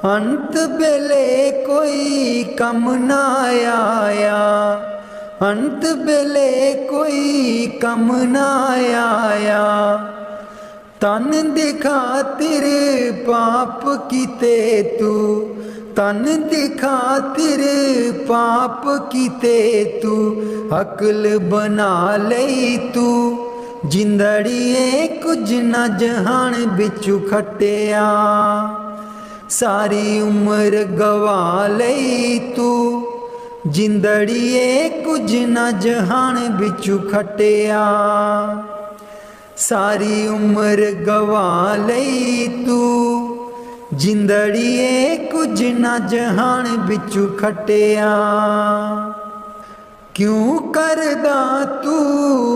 अंत बेले कोई कम ना आया, अंत बेले कोई कम ना आया। तन दी खातिर पाप कीते तू, तन दी खातिर पाप कीते तू। अकल बना लई तू, जिंदड़िए कुछ न जहान बिचू खटिया। सारी उम्र गवा लई तू, जिंदड़िए कुछ न जहान बिचू खटिया। सारी उम्र गवा लई तू, जिंदड़िए कुछ न जहान बिचू खटिया। क्यों करदा तू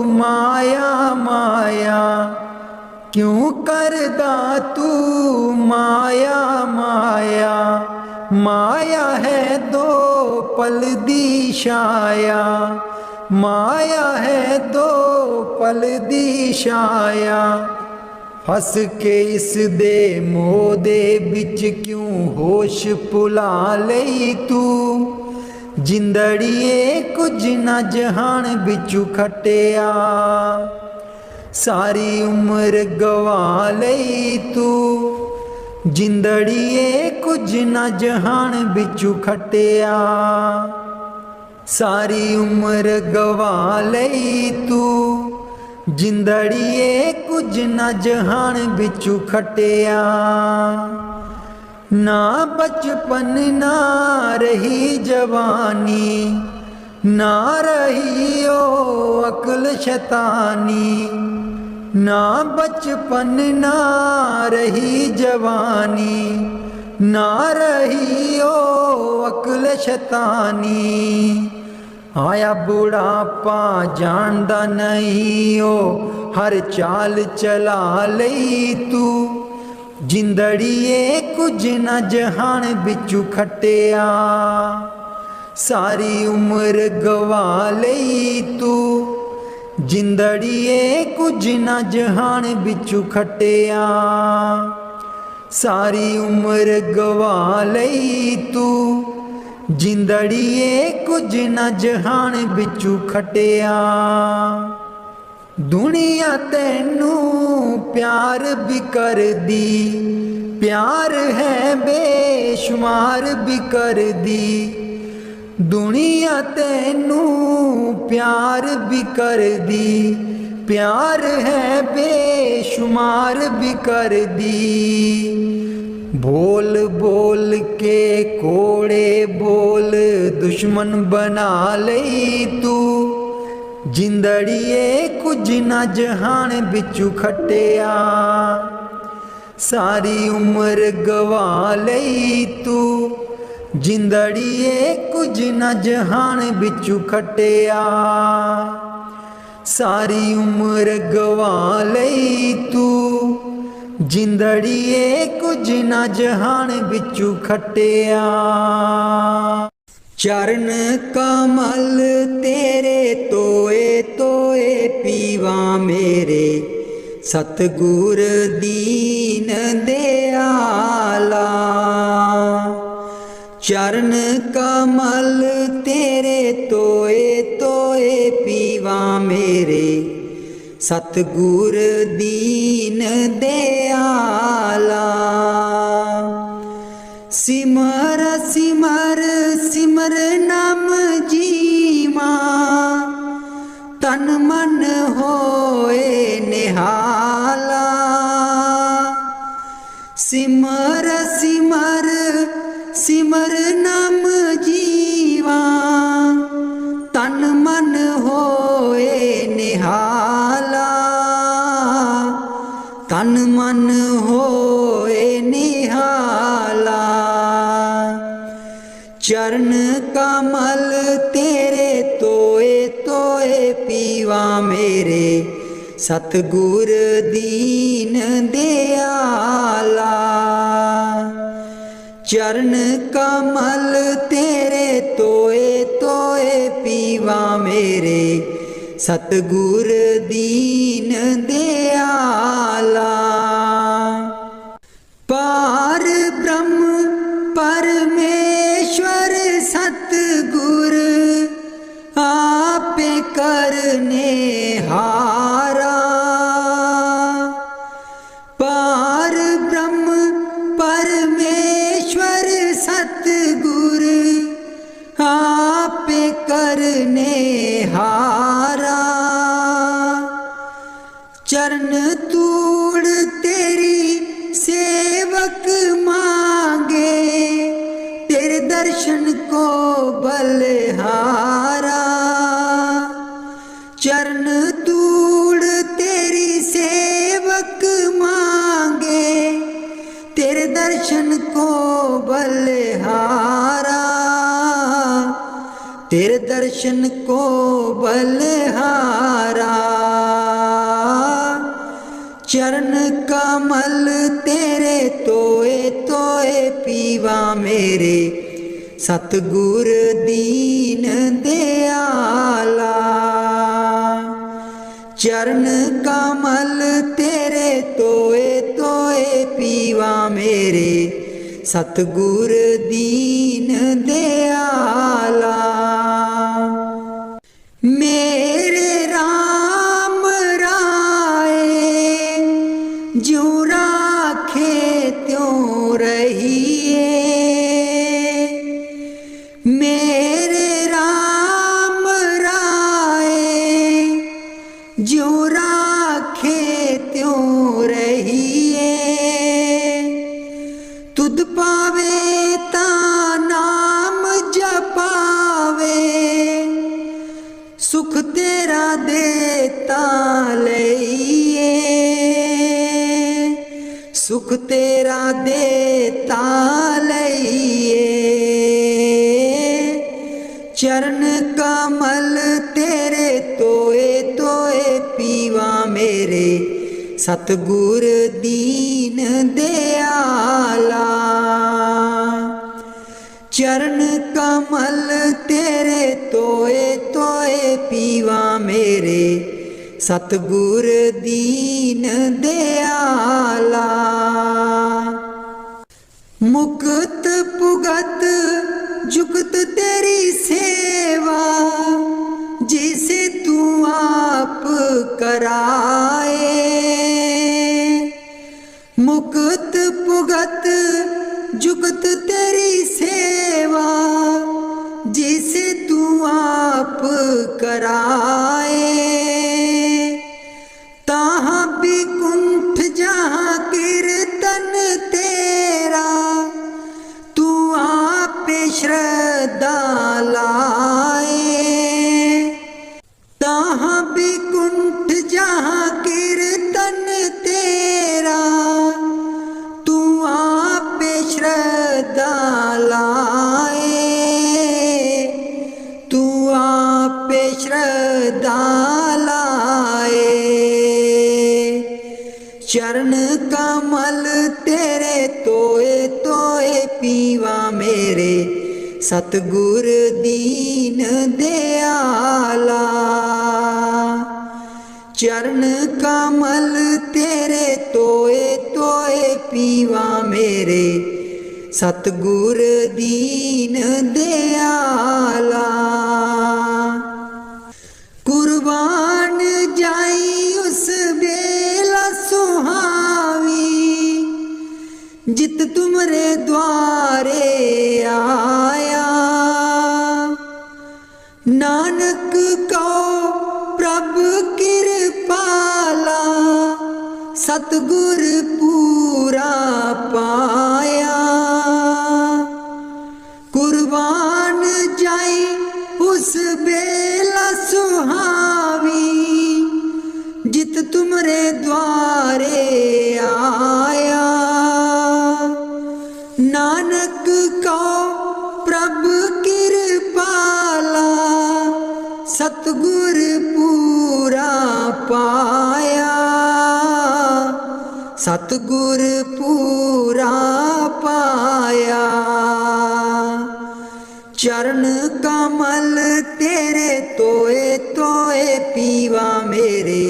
माया माया, क्यों करदा तू माया माया। माया है दो पल दी छाया, माया है दो पल दी छाया। हस के इस दे मोह दे बिच क्यों होश भुला लई तू। जिंदड़िए कुछ न जहान बिचू खटिया। सारी उम्र गवा लई तू, जिंदड़िए कुछ न जहान बिचू खटिया। सारी उम्र गवा लई तू, जिंदड़िए कुछ न जहान बिचू खटिया। ना बचपन ना रही जवानी, ना रही ओ अक्ल शैतानी। ना बचपन ना रही जवानी, ना रही ओ अक्ल शैतानी। आया बुढ़ापा जानदा नहीं ओ हर चाल चला लई तू। जिंदड़िए कुछ न जहान बिचू खटिया। सारी उम्र गवा लई तू, जिंदड़िए कुछ न जहान बिचू खटिया। सारी उम्र गवा लई तू, जिंदड़िए कुछ न जहान बिचू खटिया। दुनिया तैनू प्यार भी कर दी, प्यार है बेशुमार भी कर दी। दुनिया तैनू प्यार भी कर दी, प्यार है बेशुमार भी कर दी। बोल बोल के कोड़े बोल दुश्मन बना लई तू। जिंदड़िए कुछ न जहान बिचू खटिया। सारी उम्र गवा लई तू, जिंदड़िए कुछ न जहान बिचू खटिया। सारी उम्र गवा लई तू, जिंदड़िए कुछ न जहान बिचू खटिया। चरण कमल तेरे तोए तोए पीवा मेरे, सतगुर दीन दयाला। चरण कमल तेरे तोए तोए पीवा मेरे, सतगुर दीन दयाला। सिमर सिमर सिमर नाम जीवा, तन मन होए निहाला। सिमर सिमर सिमर नाम जीवा, तन मन होए निहाला। तन मन होए निहाला। चरण कमल तेरे तोए तोए पीवा मेरे, सतगुर दीन दयाला। चरण कमल तेरे तोए तोए पीवा मेरे, सतगुर दीन दयाला। पार ब्रह्म परमेश्वर सतगुर, आपे करने हारा। पार ब्रह्म परमेश्वर सतगुर, आपे करने हारा। चरण तूड़ तेरी सेवक मांगे, तेरे दर्शन को बलहारा। चरण तूड़ तेरी सेवक मांगे, तेरे दर्शन को बलहारा। तेरे दर्शन को बलहारा। चरण कमल तेरे तोए तोए पीवा मेरे, सतगुर दीन दयाला। चरण कमल तेरे तोए तोए पीवा मेरे, सतगुर दीन दयाला। मेरे राम राय ज्यों राखे त्यों रहिए। मेरे राम राय ज्यों राखे त्यों रहिए। तुध पावे ता नाम जपावे, सुख तेरा देता लइए। सुख तेरा देता लइए। चरण कमल तेरे तोए तोए पीवा मेरे, सतगुर दीन दयाला। चरण कमल तेरे तोए तोए पीवा मेरे, सतगुर दीन दयाला। मुक्त पुगत जुगत तेरी सेवा, जिसे तू आप कराए। मुक्त पुगत जुगत तेरी सेवा, जिसे तू आप कराए। ताहाँ बिकुंठ जहाँ कीर्तन तेरा, तू आप श्रद्धा लाए। ताहाँ बिकुंठ जहाँ कीर्तन तेरा, तू आप श्रद्धा लाए। तू आप श्रद्धा लाए। चरण कमल तेरे तोए तोए पीवा मेरे, सतगुर दीन दयाला। चरण कमल तेरे तोए तोए पीवा मेरे, सतगुर दीन दयाला। कुर्बान जाई उस द्वारे आया। नानक को प्रभ कृपाला सतगुर पूरा पाया। कुर्बान जाई उस बेला सुहावी जित तुमरे द्वारे आया। नानक को प्रभ कृपाला सतगुर पूरा पाया। सतगुर पूरा पाया। चरण कमल तेरे तोए तोए पीवा मेरे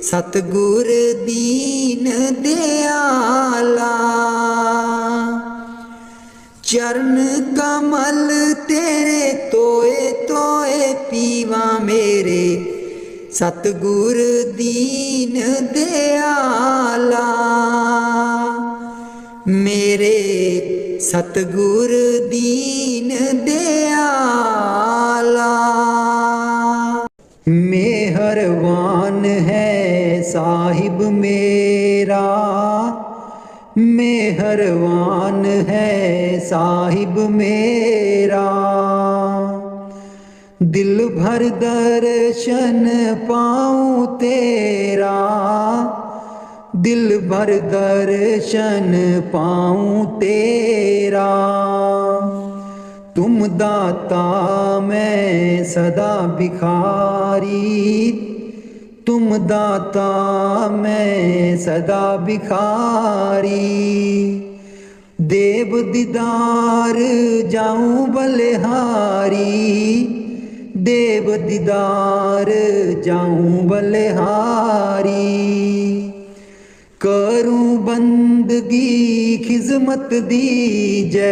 सतगुर दीन दयाला। चरण कमल तेरे तोए तोए पीवा मेरे सतगुर दीन दयाला। मेरे सतगुर दीन दयाला। मेहरबान है साहिब मेरा, मेहरबान है साहिब मेरा। दिल भर दर्शन पाऊँ तेरा, दिल भर दर्शन पाऊँ तेरा। तुम दाता मैं सदा भिखारी, तुम दाता मैं सदा भिखारी। देव दीदार जाऊं बलिहारी, देव दीदार जाऊं बलिहारी। करूं बंदगी खिजमत दीजै,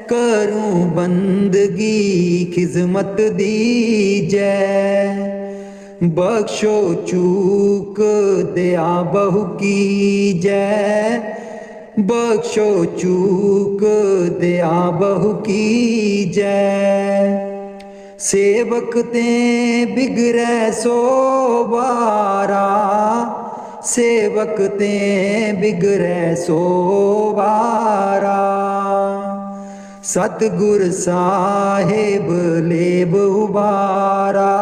करूं बंदगी खिजमत दीजै। बख्शो चूक दया बहु कीजै, बख्शो चूक दया बहु कीजै। सेवक ते बिगड़ै सो बारा, सेवक ते बिगड़ै सो बारा। सतगुर साहिब लेब उबारा,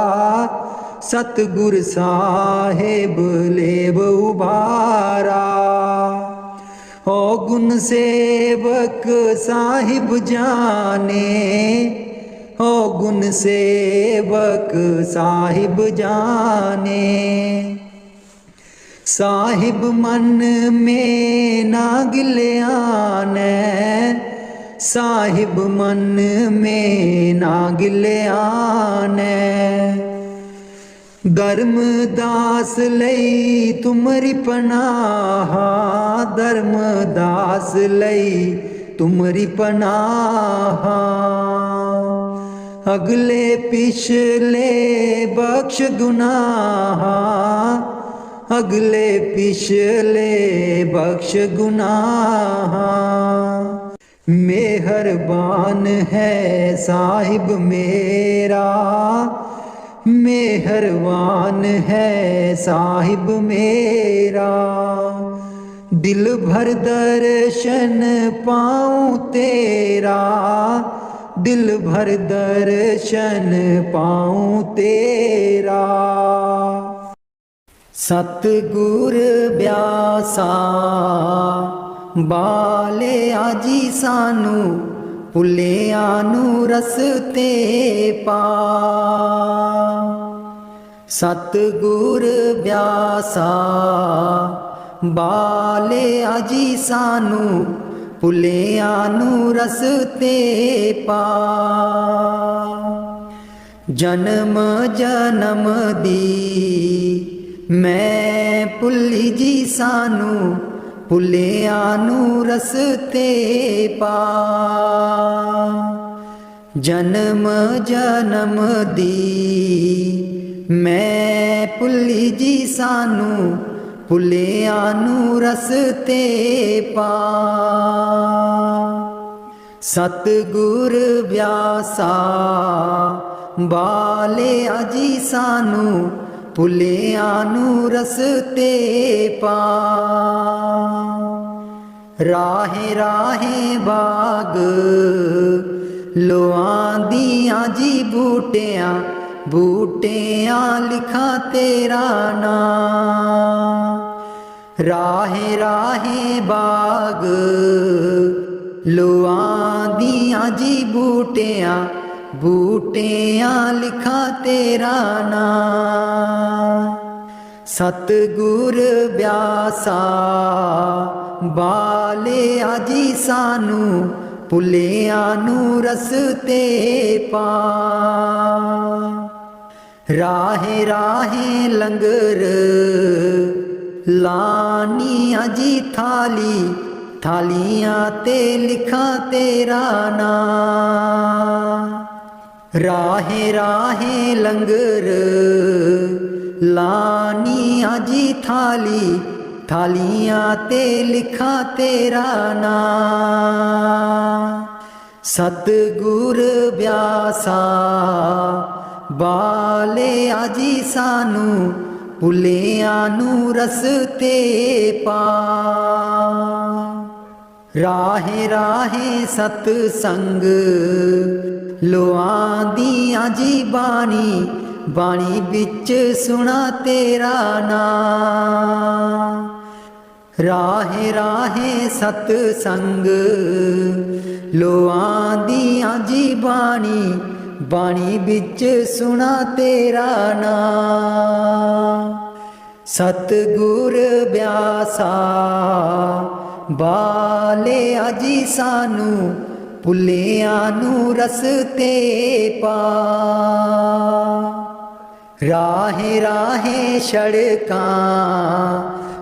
सतगुर साहिब लेब उबारा। ओ गुण सेवक साहिब जाने, ओ गुण सेवक साहिब जाने। साहिब मन में ना गिल्यानै, साहिब मन में ना गिल्यानै। धर्मदास लई तुमरी पनाह, धर्मदास लई तुमरी पनाह। अगले पिछले बख्श गुनाह, अगले पिछले बख्श गुनाह। मेहरबान है साहिब मेरा, मेहरबान है साहिब मेरा। दिल भर दर्शन पाऊँ तेरा, दिल भर दर्शन पाऊँ तेरा। सतगुर ब्यासा बाले आजी सानू भुलिया नू रस्ते पा। सतगुर ब्यासा बाले आजी सानू भुलिया नू रस्ते पा। जन्म जन्म दी मैं भुली जी सानू भुलिया नू रस्ते पा। जन्म जन्म दी मैं भुली जी सानू ਭੁੱਲਿਆਂ ਨੂੰ ਰਸਤੇ ਪਾ। ਸਤਿਗੁਰ ਵਿਆਸਾ ਬਾਲਿਆ ਜੀ ਸਾਨੂੰ, ਭੁੱਲਿਆਂ ਨੂੰ ਰਸਤੇ ਪਾ। ਰਾਹੇ ਰਾਹੇ ਬਾਗ ਲੋਆਂਦੀਆਂ ਜੀ ਬੂਟਿਆਂ, ਬੂਟਿਆਂ ਲਿਖਾਂ ਤੇਰਾ ਨਾਂ। ਰਾਹੇ ਰਾਹੇ ਬਾਗ ਲੋਆਂਦੀਆਂ ਜੀ ਬੂਟਿਆਂ, ਬੂਟਿਆਂ ਲਿਖਾਂ ਤੇਰਾ ਨਾਂ। ਸਤਿਗੁਰ ਵਿਆਸਾ ਬਾਲਿਆ ਜੀ ਸਾਨੂੰ, ਭੁੱਲਿਆਂ ਨੂੰ ਰਸਤੇ ਪਾ। ਰਾਹੇ ਰਾਹੇ ਲੰਗਰ ਲਾਨੀਆਂ ਜੀ ਥਾਲੀ, ਥਾਲੀਆਂ ਤੇ ਲਿਖਾਂ ਤੇਰਾ ਨਾਂ। ਰਾਹੇ ਰਾਹੇ ਲੰਗਰ ਲਾਨੀਆਂ ਜੀ ਥਾਲੀ, ਥਾਲੀਆਂ ਤੇ ਲਿਖਾਂ ਤੇਰਾ ਨਾਂ। ਸਤਿਗੁਰ ਵਿਆਸਾ ਬਾਲਿਆ ਜੀ ਸਾਨੂੰ, ਭੁੱਲਿਆਂ ਨੂੰ ਰਸਤੇ ਪਾ। ਰਾਹੇ ਰਾਹੇ ਸਤ ਸੰਗ ਲੋਆਂਦੀਆਂ ਜੀ ਬਾਣੀ, ਬਾਣੀ ਵਿੱਚ ਸੁਣਾ ਤੇਰਾ ਨਾਂ। ਰਾਹੇ ਰਾਹੇ ਸਤ ਸੰਗ ਲੋਆਂਦੀਆਂ ਜੀ ਬਾਣੀ, ਬਾਣੀ ਵਿੱਚ ਸੁਣਾ ਤੇਰਾ ਨਾਂ। ਸਤਿਗੁਰ ਵਿਆਸਾ ਬਾਲਿਆ ਜੀ ਸਾਨੂੰ, ਭੁੱਲਿਆਂ ਨੂੰ ਰਸਤੇ ਪਾ। ਰਾਹੇ ਰਾਹੇ ਸੜਕਾਂ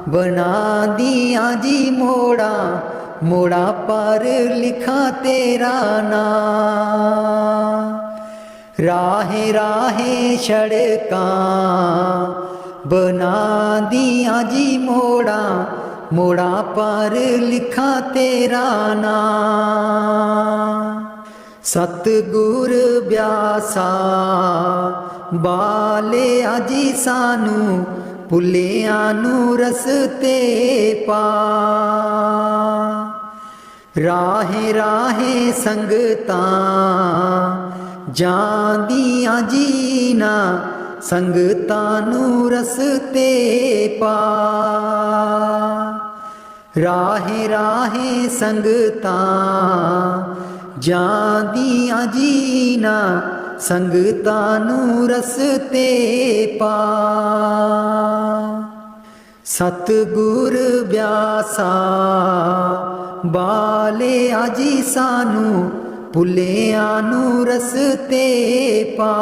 ਬਣਾਂਦੀਆਂ ਜੀ ਮੋੜਾਂ, ਮੋੜਾਂ ਪਰ ਲਿਖਾਂ ਤੇਰਾ ਨਾਂ। ਰਾਹੇ ਰਾਹੇ ਸੜਕਾਂ ਬਣਾਂਦੀਆਂ ਜੀ ਮੋੜਾਂ, ਮੋੜਾਂ ਪਰ ਲਿਖਾਂ ਤੇਰਾ ਨਾਂ। ਸਤਿਗੁਰ ਵਿਆਸਾ ਬਾਲਿਆ ਜੀ ਸਾਨੂੰ, ਭੁੱਲਿਆਂ ਨੂੰ ਰਸਤੇ ਪਾ। ਰਾਹੇ ਰਾਹੇ ਸੰਗਤਾਂ ਜਾਂਦੀਆਂ ਜੀ ਨਾ, ਸੰਗਤਾਂ ਨੂੰ ਰਸਤੇ ਪਾ। ਰਾਹੇ ਰਾਹੇ ਸੰਗਤਾਂ ਜਾਂਦੀਆਂ ਜੀ ਨਾ, ਸੰਗਤਾਂ ਨੂੰ ਰਸਤੇ ਪਾ। ਸਤਿਗੁਰ ਵਿਆਸਾ ਬਾਲਿਆ ਜੀ ਸਾਨੂੰ, ਭੁੱਲਿਆਂ ਨੂੰ ਰਸਤੇ ਪਾ।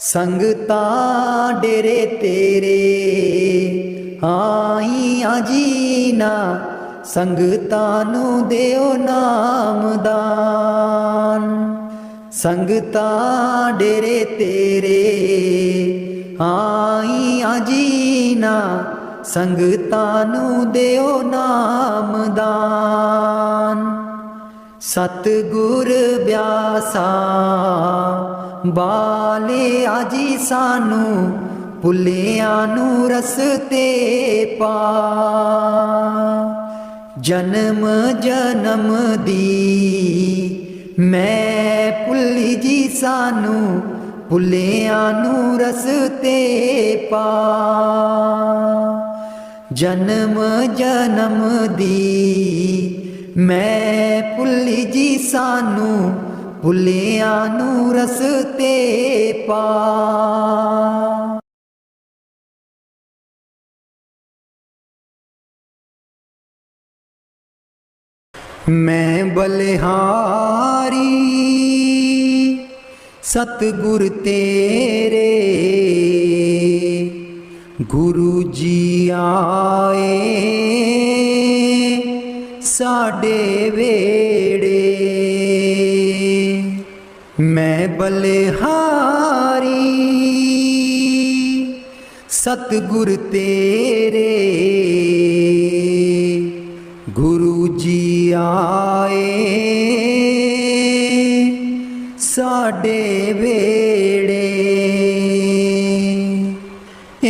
ਸੰਗਤਾਂ ਡੇਰੇ ਤੇਰੇ ਆਈਆਂ ਜੀ ਨਾ, ਸੰਗਤਾਂ ਨੂੰ ਦਿਓ ਨਾਮਦਾਨ। ਸੰਗਤਾਂ ਡੇਰੇ ਤੇਰੇ ਆਈਆਂ ਜੀ ਨਾ, ਸੰਗਤਾਂ ਨੂੰ ਦਿਓ ਨਾਮਦਾਨ। ਸਤਿਗੁਰ ਵਿਆਸਾ ਬਾਲਿਆ ਜੀ ਸਾਨੂੰ, ਭੁੱਲਿਆਂ ਨੂੰ ਰਸਤੇ ਪਾ। ਜਨਮ ਜਨਮ ਦੀ ਮੈਂ ਭੁੱਲੀ ਜੀ ਸਾਨੂੰ, ਭੁੱਲਿਆਂ ਨੂੰ ਰਸਤੇ ਪਾ। ਜਨਮ ਜਨਮ ਦੀ ਮੈਂ ਭੁੱਲੀ ਜੀ ਸਾਨੂੰ, ਭੁੱਲਿਆਂ ਨੂੰ ਰਸਤੇ ਪਾ। ਮੈਂ ਬਲਿਹਾਰੀ ਸਤਿਗੁਰ ਤੇਰੇ, ਗੁਰੂ ਜੀ ਆਏ ਸਾਡੇ ਵੇੜੇ। ਮੈਂ ਬਲਿਹਾਰੀ सतगुर तेरे गुरु जी आए साडे वेड़े।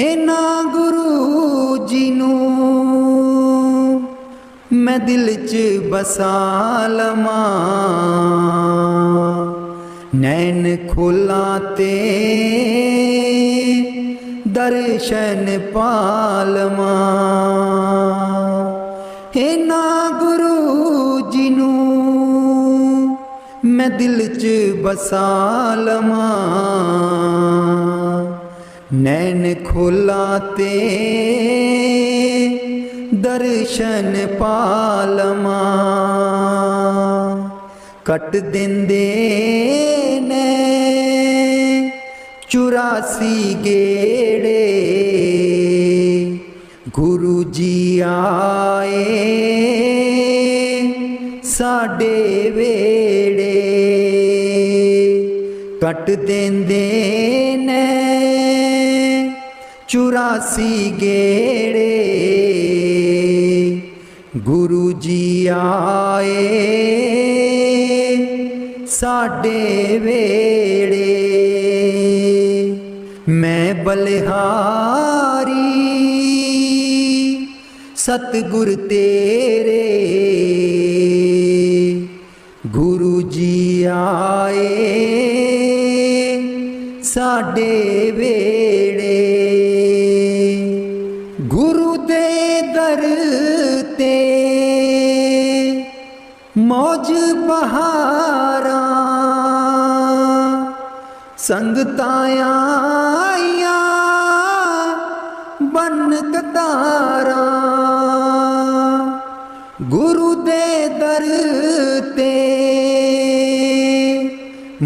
इन्हां गुरु जी नूं मैं दिल च बसा लवां, नैन खोला ते दर्शन पालवा। इन्हां गुरु जी नूं मैं दिल च बसा लवां, नैन खोला ते दर्शन पालवा। कट देंदे ने 84 गेड़े गुरु जी आए साडे वेड़े। कट देंदे ने 84 गेड़े गुरु जी आए साडे वेड़े। मैं बलिहारी सतगुर तेरे गुरु जी आए साडे वेड़े। गुरु दे दर ते मौज बहारा संगतां आईयां बन कतारा। गुरु दे दर ते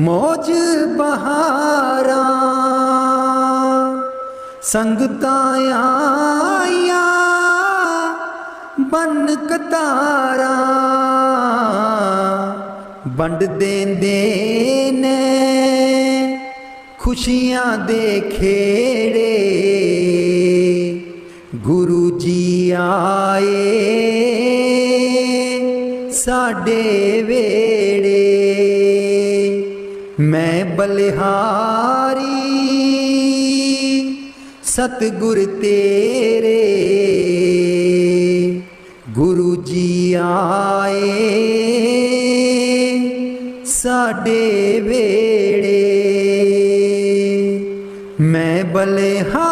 मौज बहारा संगतां आईयां बन कतारा। वंड देंदे ने खुशियां दे खेड़े गुरु जी आए साडे वेड़े। मैं बलिहारी सतगुर तेरे गुरु जी आए साडे वेड़े। मैं बलिहारी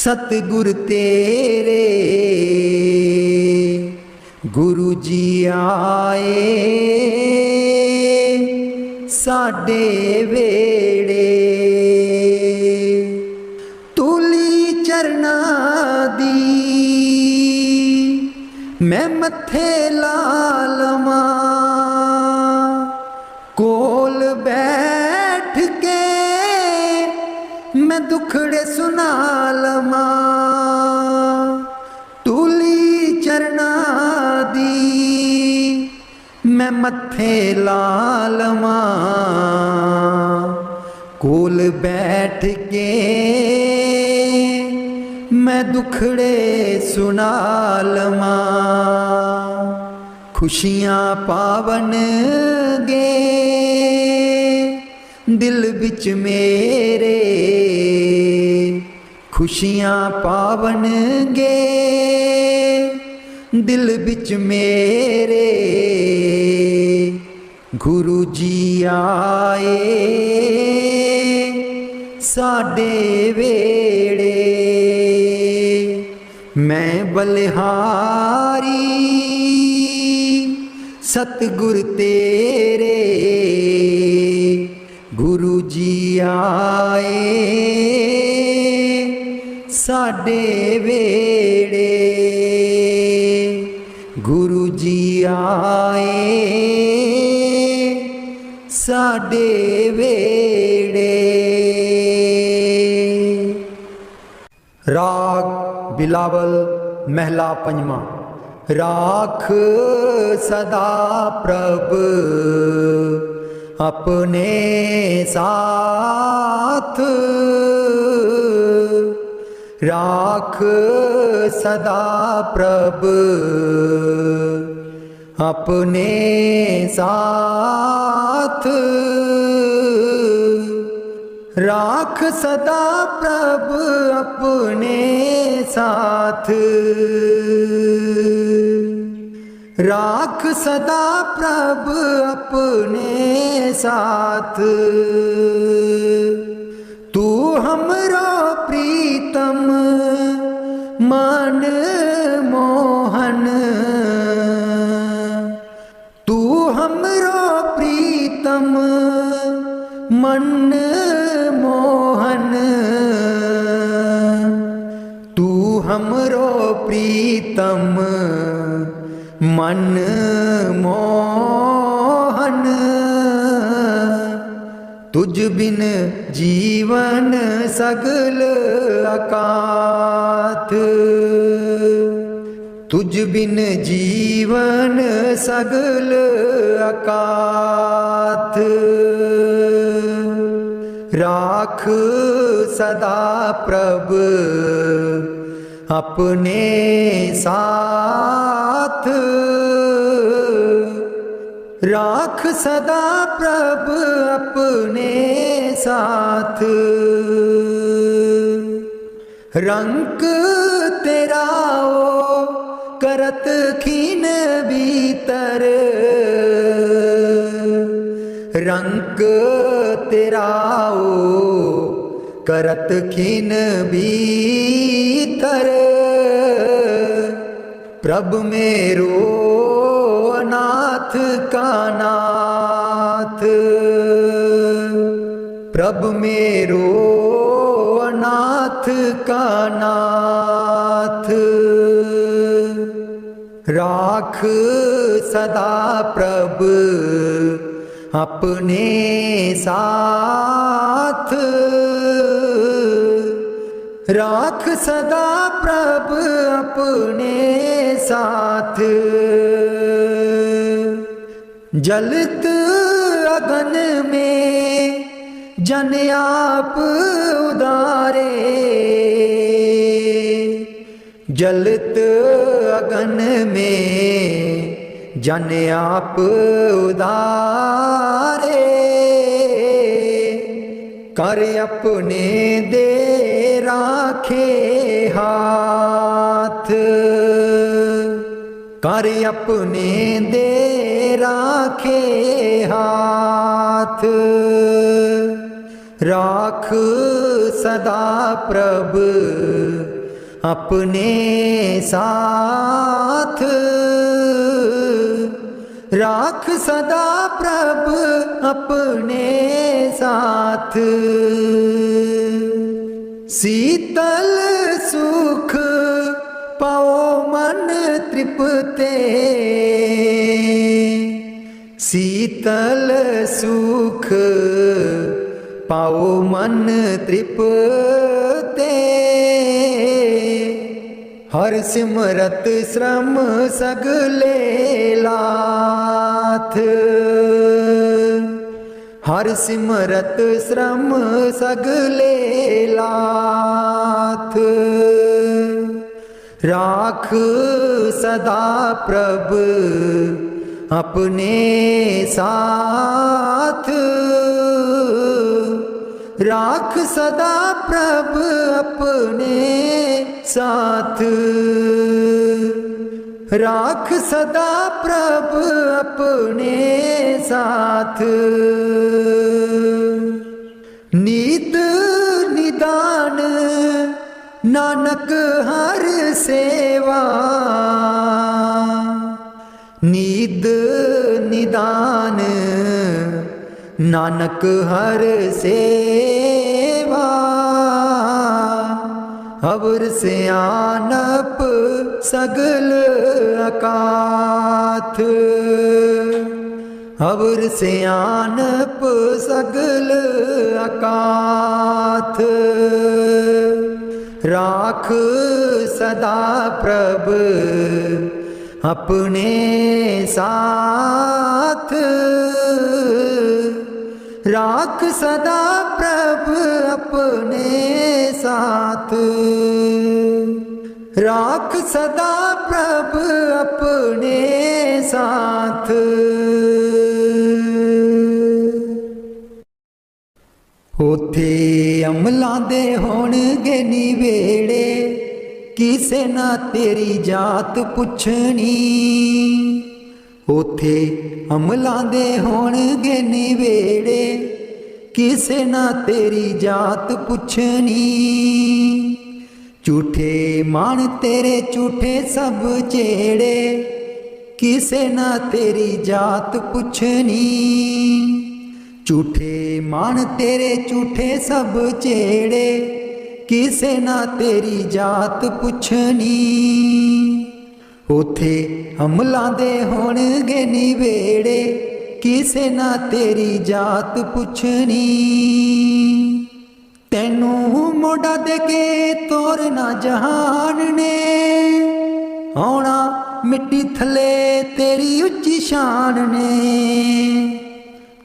सतगुर तेरे गुरु जी आए साडे वेड़े। तूली चरना दी मैं मथे ला लवां, कोल बैठ के मैं दुखड़े सुना लवां। तूली चरना दी मैं मथे ला लवां, कोल बैठ के मैं दुखड़े सुना लवां। खुशियां पावन गे दिल बिच मेरे, खुशियां पावन गे दिल बिच मेरे। गुरु जी आए साडे वेड़े। मैं बलिहारी सतगुर तेरे गुरु जी आए साडे वेड़े। गुरु जी आए साडे वेड़े। राग बिलावल महला पंजवा। राख सदा प्रभ अपने साथ, राख सदा प्रभ अपने साथ, राख सदा प्रभ अपने साथ, राख सदा प्रभ अपने साथ। तू हमरो प्रीतम मन मोहन, तू हमरो प्रीतम मन मोहन, तू हमरो प्रीतम मन मोहन। तुझ बिन जीवन सगल अकाथ, तुझ बिन जीवन सगल अकाथ। राख सदा प्रभ अपने साथ, राख सदा प्रभ अपने साथ। रंग तेरा ओ करत खीन भीतर, रंग तेरा ओ करत खीन भीतर। प्रभ मेरो अनाथ का नाथ, प्रभ मेरो अनाथ का नाथ। राख सदा प्रभ अपने साथ, राख सदा प्रभ अपने साथ। जलत अगन में जन आप उदारे, जलत अगन में जन आप उदारे। कर अपने दे राखे हाथ, कर अपने दे राखे हाथ। राख सदा प्रभ अपने साथ, राख सदा प्रभ अपने साथ। शीतल सुख पाओ मन तृप्ते, शीतल सुख पाओ मन तृप्ते। हर सिमरत श्रम सगले लाथ, हर सिमरत श्रम सगले लाथ। राख सदा प्रभ अपने साथ, राख सदा प्रभ अपने साथ, राख सदा प्रभ अपने साथ। नीत निदान नानक हर सेवा, नीद निदान नानक हर सेवा। अवर सियानप सगल अकाथ, अवर सियानप सगल अकाथ। राख सदा प्रभ अपने साथ, राख सदा प्रभ अपने साथ, राख सदा प्रभ अपने साथ। उथे अमलां दे होणगे निवेड़े, किसे ना तेरी जात पुछनी। उथे अमलां दे होणगे निवेड़े, किसे ना तेरी जात पुछनी। झूठे मान तेरे झूठे सब चेड़े, किसे ना तेरी जात पुछनी। झूठे मान तेरे झूठे सब चेड़े, किसे ना तेरी जात पुछनी। उथे अमलां दे होणगे निवेड़े, किसे ना तेरी जात पुछनी। तैनू मोड़ा दे के तोरना जहान ने, आउणा मिट्टी थले तेरी उच्ची शान ने।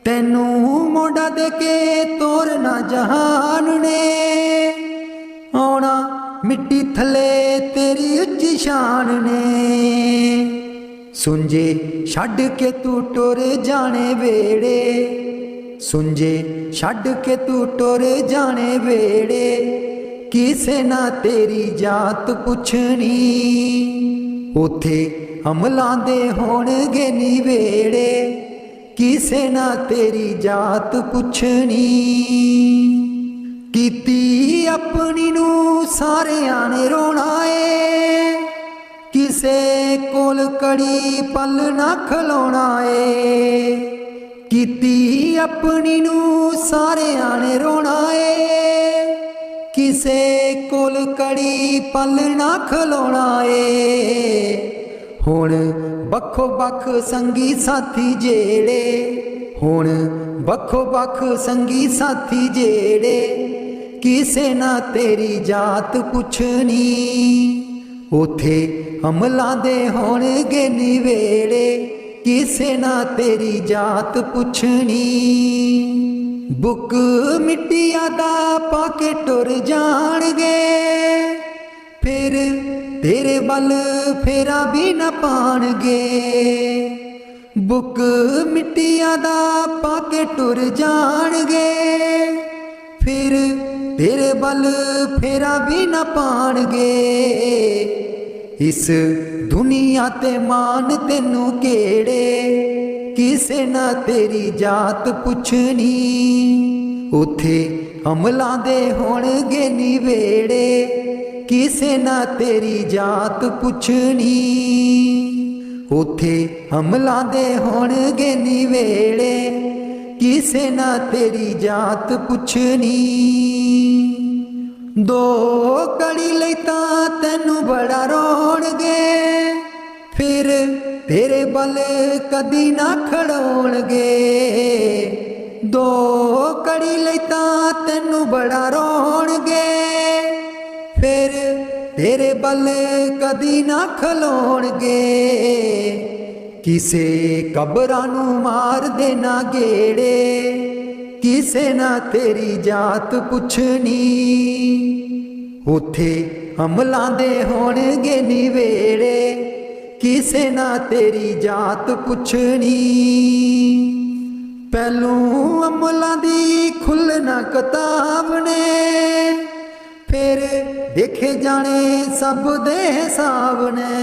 तैनू मोड़ा दे के तोरना जहान ने, आउणा मिट्टी थले तेरी उच्ची शान ने। सुंजे छड्ड के तू टुर जाने वेड़े, सुंजे छड्ड के तू टुर जाने वेड़े, किसे ना तेरी जात पुछनी। उथे अमलां दे होणगे निवेड़े, किसे ना तेरी जात पुछनी। कीती अपनी नू सारियां ने रोना ए, किसे कोल कड़ी पल ना खलोना ए। कीती अपनी नू सारियां ने रोना ए, किसे कोल कड़ी पल ना खलोना ए। हुण बखो बख संगी साथी जेड़े, हुण बखो बख संगी साथी जेड़े, किसे ना तेरी जात पुछनी। उथे अमलां दे होणगे निवेड़े, किसे ना तेरी जात पुछनी। बुक मिट्टिया दा पाके टुर जाणगे, फिर तेरे बल फेरा भी न पाणगे। बुक मिट्टिया दा पाके टुर जाणगे, फिर तेरे बल फेरा भी न पाणगे। इस दुनिया ते मान तेनू केड़े, किसे ना तेरी जात पुछनी। उथे अमलां दे होणगे निवेड़े, किसे ना तेरी जात पुछनी। उथे अमलां दे होणगे निवेड़े, किसे ना तेरी जात पुछनी। दो कड़ी लई तां तैनू बड़ा रोणगे, फिर तेरे बल कदी ना खड़ोणगे। दो कड़ी लई तां तैनू बड़ा रोणगे, फिर तेरे बल कदी ना खलोणगे। किसे कबरां नू मार देना गेड़े, किसे ना तेरी जात पुछनी। उथे अमलां दे होणगे निवेड़े, किसे ना तेरी जात पुछनी। पहलू अमलां दी खुलना किताब ने, फिर देखे जाने सब दे हिसाब ने।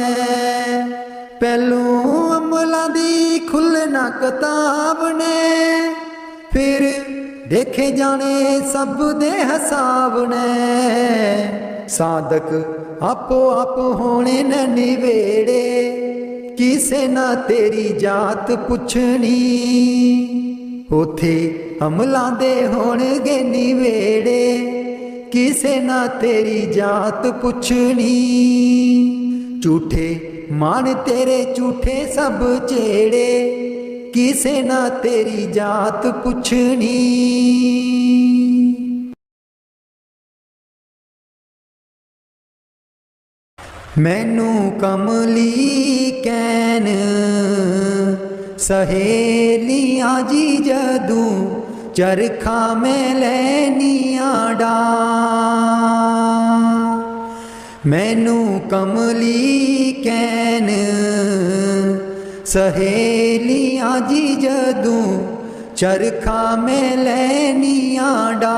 पहलू अमलां दी खुलना किताब ने, फिर देखे जाने सब दे हिसाब ने। साधक आपो आप होने न निवेड़े, किसे ना तेरी जात पुछनी। उथे अमलां दे होणगे निवेड़े, किसे ना तेरी जात पुछनी। झूठे मान तेरे झूठे सब चेड़े, किसे ना तेरी जात पुछनी। मैनू कमली कैन सहेलियां जी जदू चरखा मैं लैनिया डा। मैनू कमली कैन सहेलियां जी जदूं चरखा मैं लैनिया डा।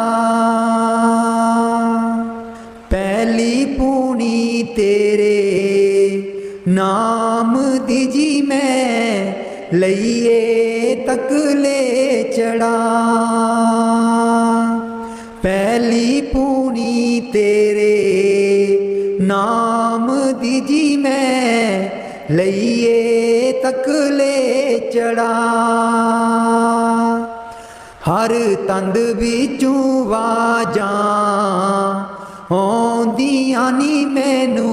पहली पूनी तेरे नाम दी जी मैं लइए तकले चढ़ा। पहली पूनी तेरे नाम दी जी मैं लइए तकले चढ़ा। हर तंद बिचों वाजां आउंदियां नी मैनू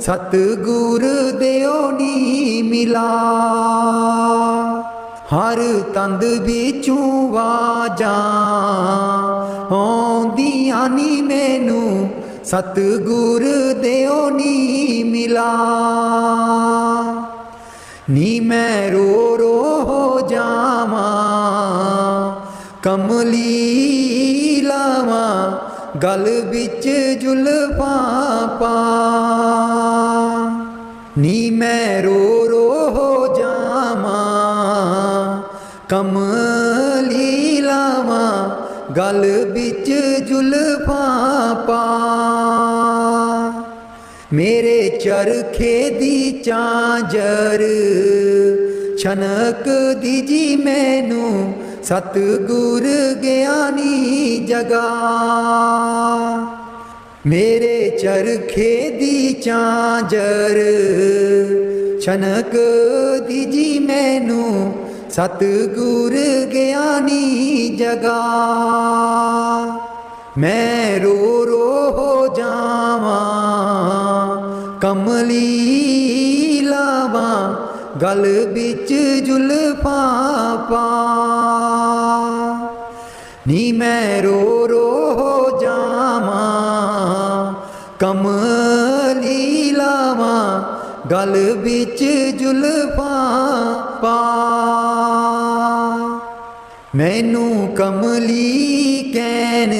सतगुर देओ नी मिला। हर तंद बिचों वाजां आउंदियां नी मैनू सतगुर देओ नी मिला। नी मैं रो रो हो जावां कमली लावां गल बिच जुल्फां पा। नी मैं रो रो हो जावां कमली लावां गल बिच जुल्फां पा। मेरे चरखे दी चांजर छनक दी जी मैनू सतगुर ज्ञानी जगा। मेरे चरखे दी चांजर छनक दी जी मैनू सतगुर ज्ञानी जगा। मैं रो रो हो जावां कमली लावां गल बिच जुल्फां पा। नी मैं रो रो हो जावां कमली लावां गल बिच जुल्फां पा। मैनू कमली कैन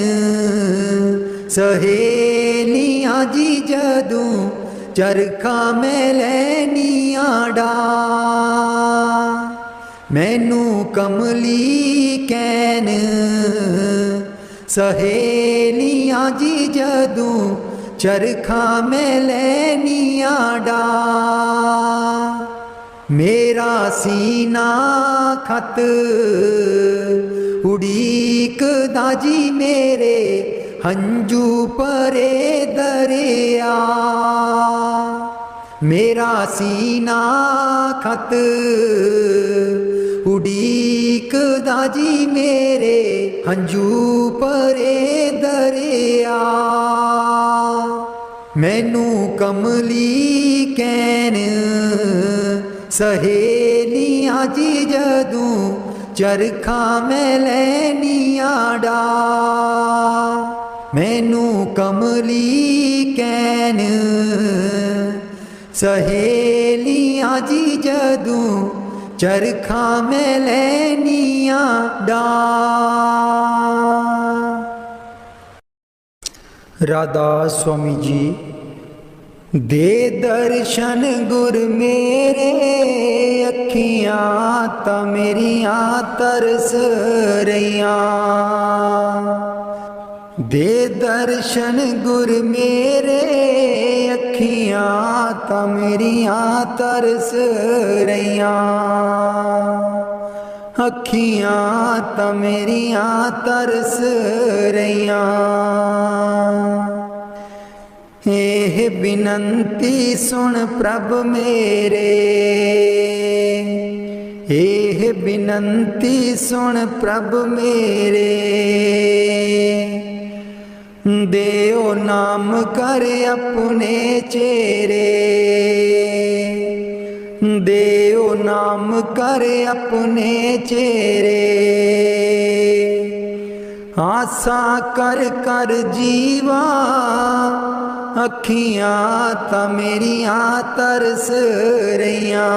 सहेलियां जी जदूं चरखा मैं लैनिया डा। मैनू कमली कैन सहेलियां जी जदूं चरखा मैं लैनिया डा। मेरा सीना खत उड़ीक दाजी मेरे हंजू परे दरिया। मेरा सीना खत उड़ीक दाजी मेरे हंजू परे दरिया। मैनू कमली कैन सहेलियां जी जदूं चरखा मैं लैनिया डा। मैनू कमली कैन सहेलियां जी जदूं चरखा मैं लैनिया डा। राधा स्वामी जी। दे दर्शन गुर मेरे अखियां ता मेरियां तरस रहियां। दे दर्शन गुर मेरे अखियां ता मेरियां तरस रहियां। अखियां ता मेरियां तरस रहियां। एह बिनंती सुन प्रभ मेरे। एह बिनंती सुन प्रभ मेरे। देओ नाम कर अपने चेरे। देओ नाम कर अपने चेरे। आसा कर कर जीवा अखियां ता मेरियां तरस रहियां।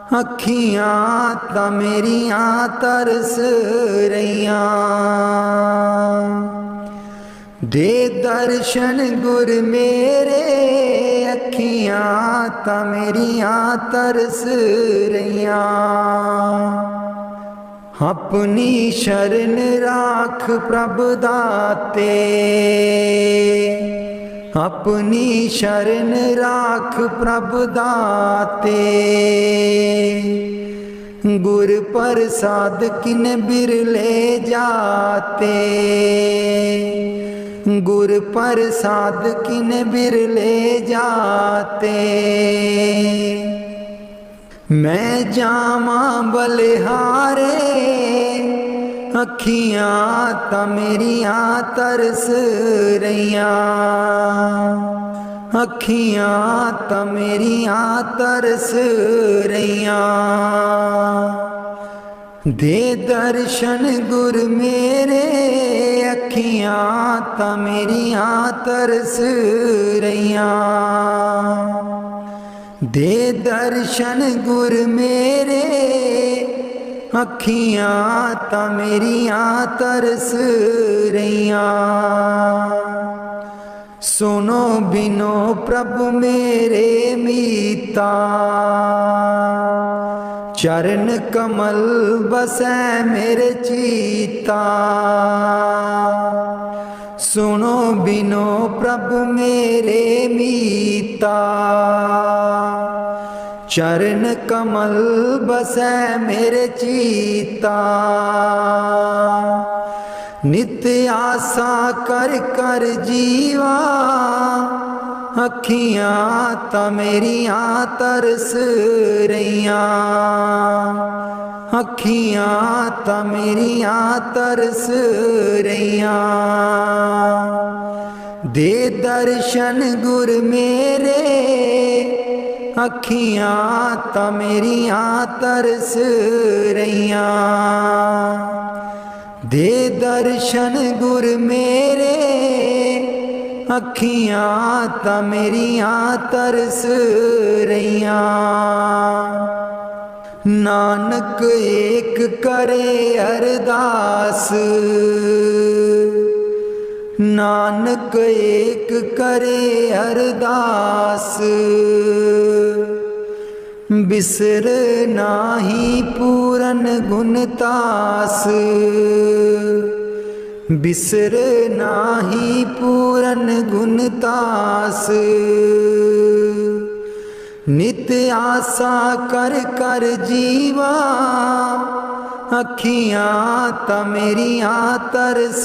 अखियां तां मेरियां तरस रहियां। दे दर्शन गुर मेरे, अखियां तां मेरियां तरस रहियां। अपनी शरण राख प्रभ दाते, अपनी शरण राख प्रभ दाते। गुर प्रसाद किन बिरले जाते, गुर प्रसाद किन बिरले जाते। मैं जावा बलिहारे, अखियां तां मेरियां तरस रहियां। अखियां तां मेरियां तरस रहियां। दे दर्शन गुर मेरे, अखियां तां मेरियां तरस रहियां। दे दर्शन गुर मेरे, अखियां तां मेरियां तरस रहियां। सुनो बिनो प्रभु मेरे मीता, चरण कमल बसै मेरे चीता। सुनो बिनो प्रभु मेरे मीता, चरण कमल बसै मेरे चीता। नित्य आशा कर कर जीवा, अखियां तां मेरियां तरस रहियां। अखियां तां मेरियां तरस रहियां। दे दर्शन गुर मेरे, अखियां तां मेरियां तरस रहियां। दे दर्शन गुर मेरे, अखियां तां मेरियां तरस रहियां। नानक एक करे अरदास, नानक एक करे अरदास। बिसर नाही पूरन गुणतास, बिसर नाही पूरन गुणतास। नित्य आशा कर कर जीवा, अखियां तां मेरियां तरस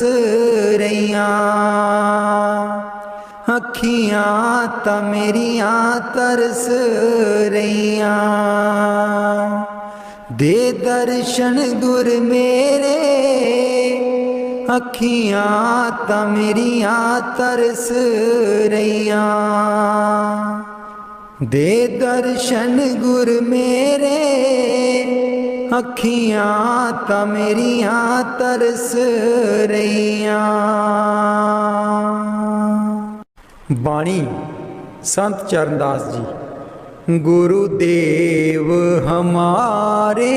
रहियां। अखियां तां मेरियां तरस रहियां। दे दर्शन गुर मेरे, अखियां तां मेरियां तरस रहियां। दे दर्शन गुर मेरे, अखियां तां मेरियां तरस रहियां। बाणी संत चरणदास जी। गुरुदेव हमारे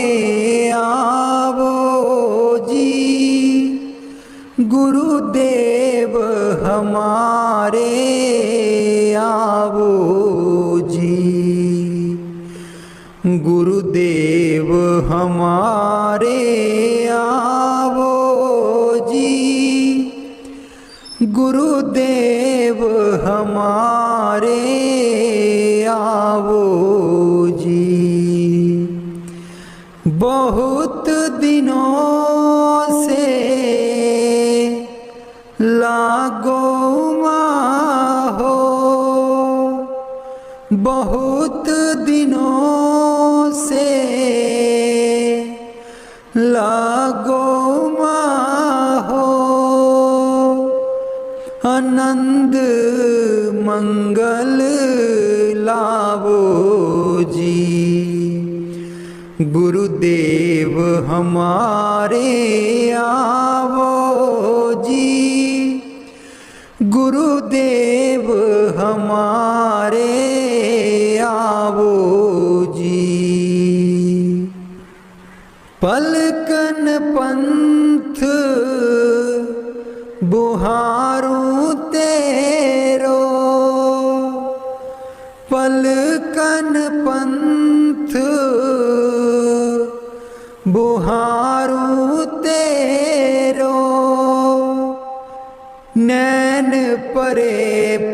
आवो जी, गुरुदेव हमारे आवो जी। गुरुदेव हमारे आवो जी, गुरुदेव हमारे आवो जी। बहुत दिनों से लागो हो, बहुत दिनों से लागो हो। आनंद मंगल लावो जी। गुरुदेव हमारे आवो जी, गुरुदेव हमारे आवो जी। पलकन पंथ बुहारूं तेरो, पलकन पंथ बुहारूं तेरो, नैन परे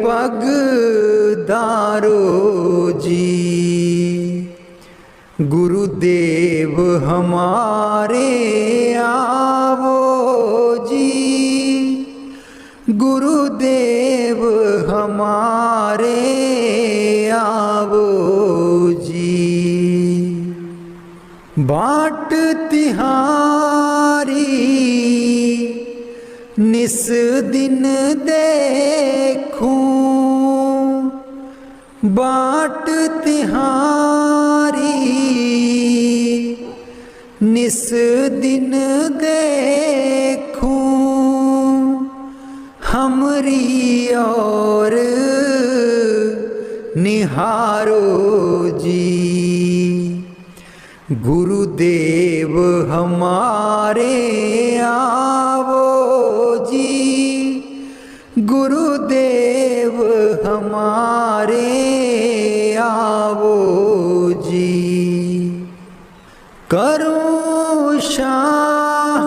पग दारो जी। गुरुदेव हमारे आवो जी, गुरुदेव हमारे आवो जी। बाट तिहारी निस दिन देखूं, बाट तिहारी निस दिन देखूं, हमरी और निहारो जी। गुरुदेव हमारे आवो जी, गुरुदेव हमारे आवो जी। करूं शाह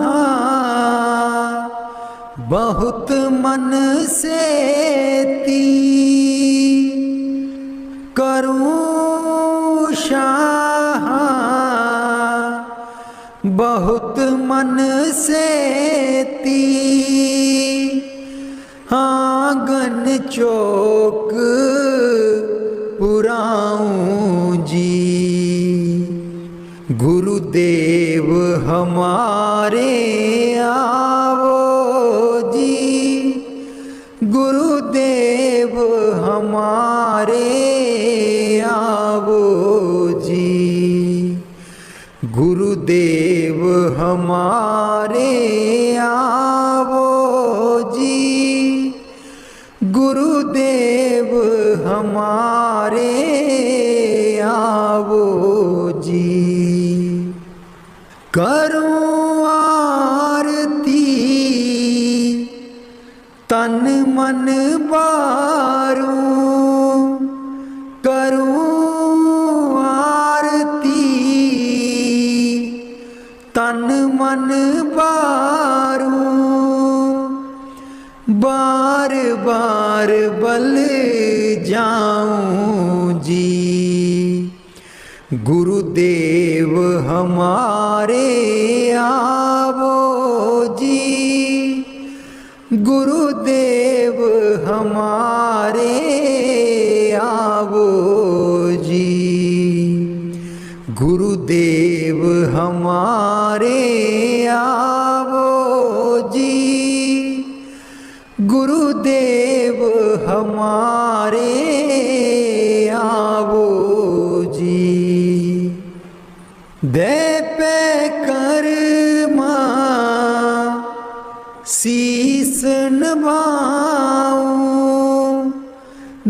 बहुत मन से ती, करूं शाह बहुत मन से ती, आंगन चौक पुराऊं जी। गुरुदेव हमारे आवो जी, गुरुदेव हमारे आवो जी। गुरुदेव हमारे आवो जी, गुरुदेव हमारे आवो जी। करूं आरती तन मन बारूं, करूं आरती तन मन बारूं, बार बार बल जाऊं जी। गुरुदेव हमारे आवो जी, गुरुदेव हमारे आवो जी। गुरुदेव हमारे आवो जी, गुरुदेव हमारे आवो जी। दे पे कर्मा शीस नभाऊं,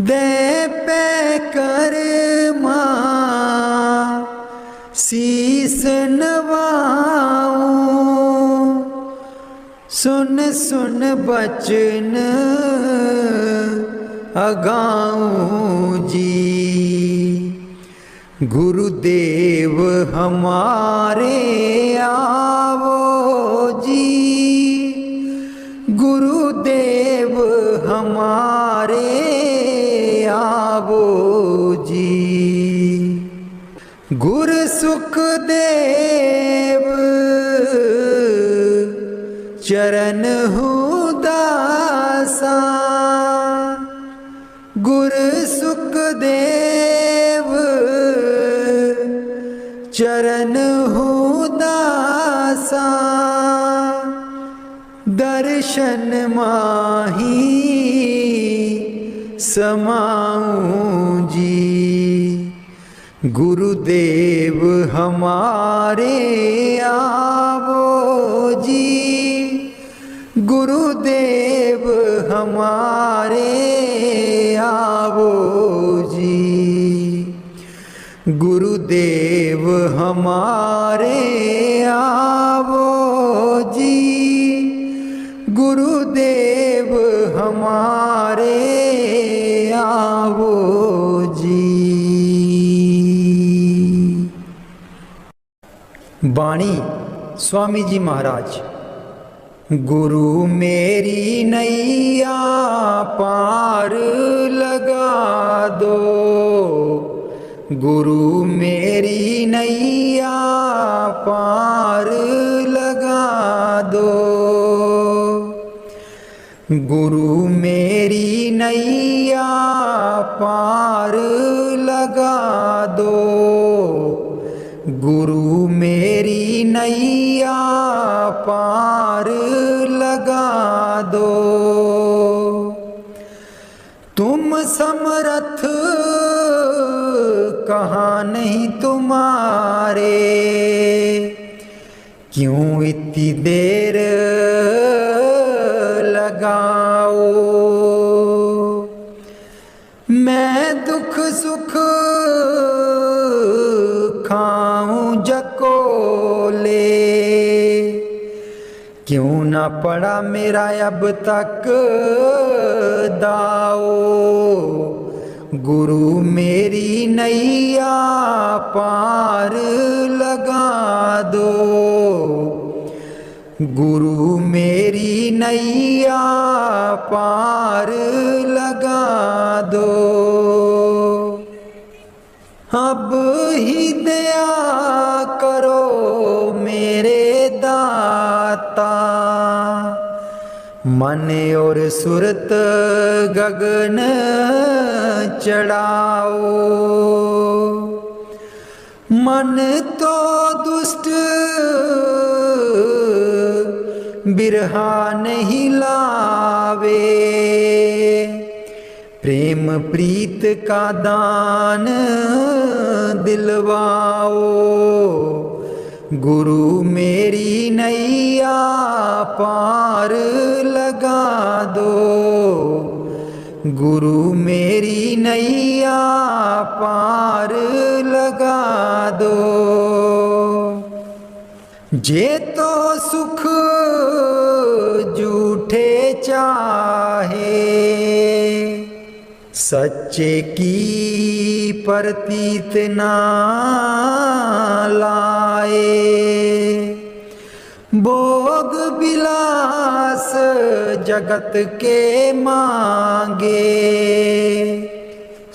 दे पे कर्मा शीस नभाऊं, सुन सुन बचन अगाऊं जी। गुरुदेव हमारे आवो जी, गुरुदेव हमारे आवो जी। गुर सुखदेव चरण हूँ दासा, गुर सुखदेव चरण हूँ दासा, दर्शन माही समाऊं जी। गुरुदेव हमारे आवो जी, गुरुदेव हमारे आवो जी। गुरुदेव गुरुदेव हमारे आवो जी, गुरुदेव हमारे आवो जी। बाणी स्वामी जी महाराज। गुरु मेरी नैया पार लगा दो, गुरु मेरी नैया पार लगा दो, गुरु मेरी नैया पार लगा दो, गुरु मेरी नैया पार लगा दो। तुम समर्थ कहाँ नहीं तुम्हारे, क्यों इतनी देर लगाओ। मैं दुख सुख खाऊं जकोले, क्यों ना पड़ा मेरा अब तक दाओ। गुरु मेरी नैया पार लगा दो, गुरु मेरी नैया पार लगा दो। अब ही दया करो मेरे दाता, मन और सुरत गगन चढ़ाओ। मन तो दुष्ट बिरहा नहीं लावे, प्रेम प्रीत का दान दिलवाओ। गुरु मेरी नैया पार लगा दो, गुरु मेरी नैया पार लगा दो। जे तो सुख झूठे चाहे, सच्चे की प्रतीत ना लाए। भोग विलास जगत के मांगे,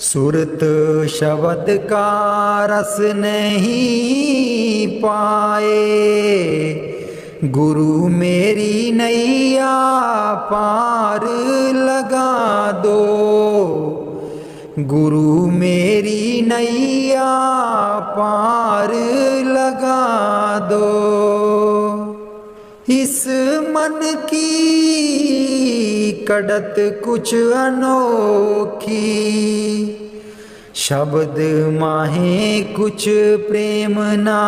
सुरत शब्द का रस नहीं पाए। गुरु मेरी नैया पार लगा दो, गुरु मेरी नैया पार लगा दो। इस मन की कड़त कुछ अनोखी, शब्द माहे कुछ प्रेम ना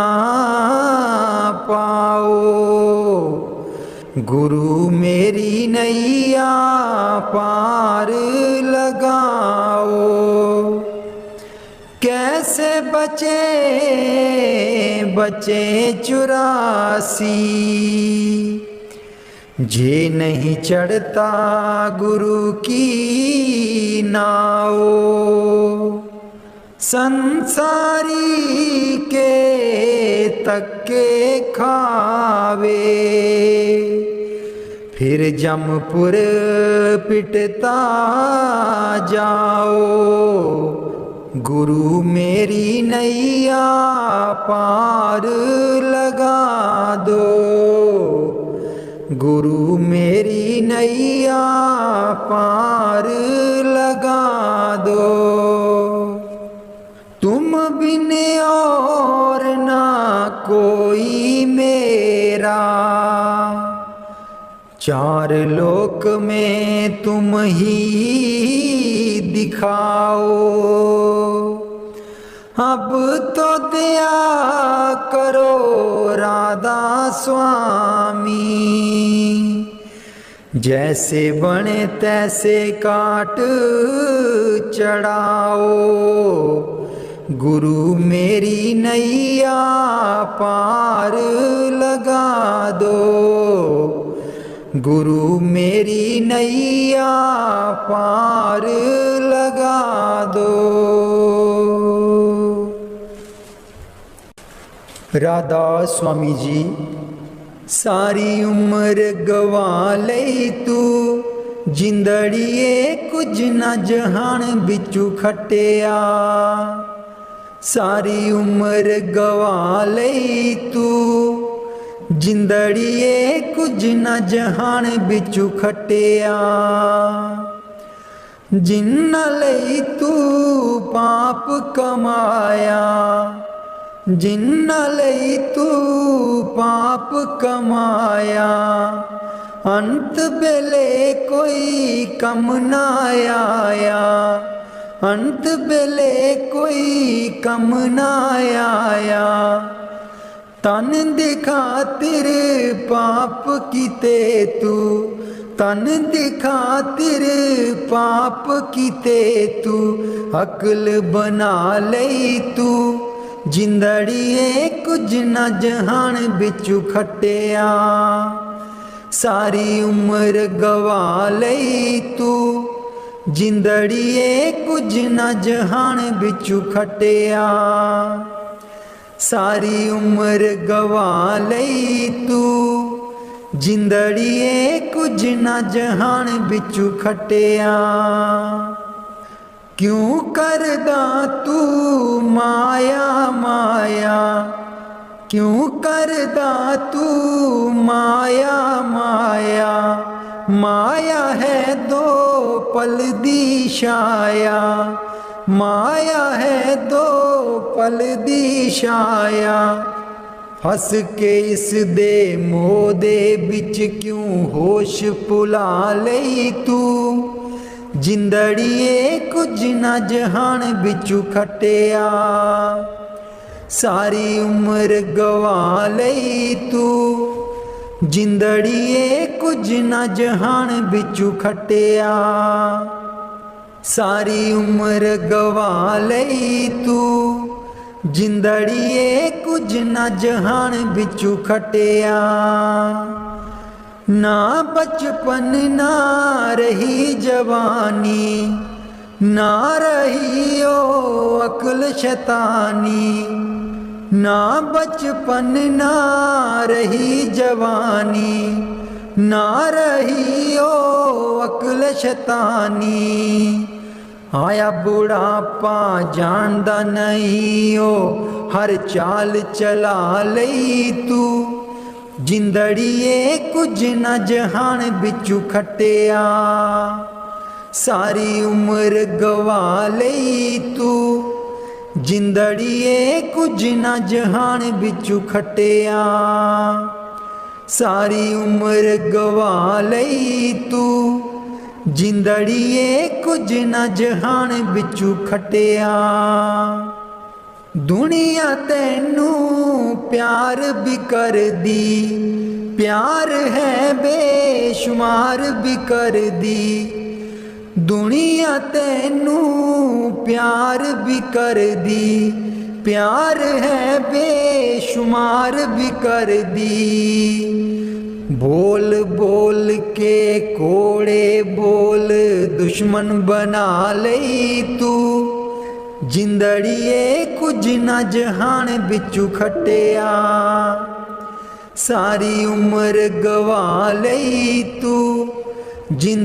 पाओ। गुरु मेरी नैया पार लगाओ। कैसे बचे बचे 84, जे नहीं चढ़ता गुरु की नाव। संसारी के तक्के खावे, फिर जमपुर पिटता जाओ। गुरु मेरी नैया पार लगा दो, गुरु मेरी नैया पार लगा दो। तुम बिन और ना कोई मेरा, चार लोक में तुम ही दिखाओ। अब तो दया करो राधा स्वामी, जैसे बने तैसे काट चढ़ाओ। गुरु मेरी नैया पार लगा दो, गुरु मेरी नैया पार लगा दो। राधा स्वामी जी सारी उम्र गवा लई तू, जिंदड़िए कुछ न जहान बिचू खटिया। सारी उम्र गवा लई तू, जिंदड़िए कुछ न जहान बिचू खटिया। जिन्ना लई तू पाप कमाया, जिन्ना लई तू पाप कमाया। अंत बेले कोई कम ना आया, अंत बेले कोई कम ना आया। तन दी खातिर पाप कीते तू, तन दी खातिर पाप कीते तू। अकल बना लई तू, जिंदड़िए कुछ न जहान बिचू खटिया। सारी उम्र गवा लई तू, जिंदड़िए कुछ न जहान बिचू खटिया। सारी उम्र गवा लई तू, जिंदड़िए कुछ न जहान बिचू खटिया। क्यों करदा तू माया माया, क्यों करदा तू माया माया। माया है दो पल दी छाया, माया है दो पल दी छाया। फस के इस दे मोह दे बिच क्यों होश भुला लई तू। जिंदड़िए कुछ न जहान बिचू खटिया। सारी उम्र गवा लई तू, जिंदड़िए कुछ न जहान बिचू खटिया। सारी उम्र गवा लई तू, जिंदड़िए कुछ न जहान बिचू खटिया। ना बचपन ना रही जवानी, ना रही ओ अक्ल शैतानी। ना बचपन ना रही जवानी, ना रही ओ अक्ल शैतानी। आया बुढ़ापा जानदा नहीं ओ हर चाल चला लई तू। जिंदड़िए कुछ न जहान बिचू खटिया। सारी उम्र गवा लई तू, जिंदड़िए कुछ न जहान बिचू खटिया। सारी उम्र गवा लई तू, जिंदड़िए कुछ न जहान बिचू खटिया। दुनिया तैनू प्यार भी कर दी, प्यार है बेशुमार भी कर दी। दुनिया तैनू प्यार भी कर दी, प्यार है बेशुमार भी कर दी। बोल बोल के कोड़े बोल दुश्मन बना लई तू। जिंदड़िए कुछ न जहान बिचू खटिया। सारी उम्र गवा लई तू, जिंद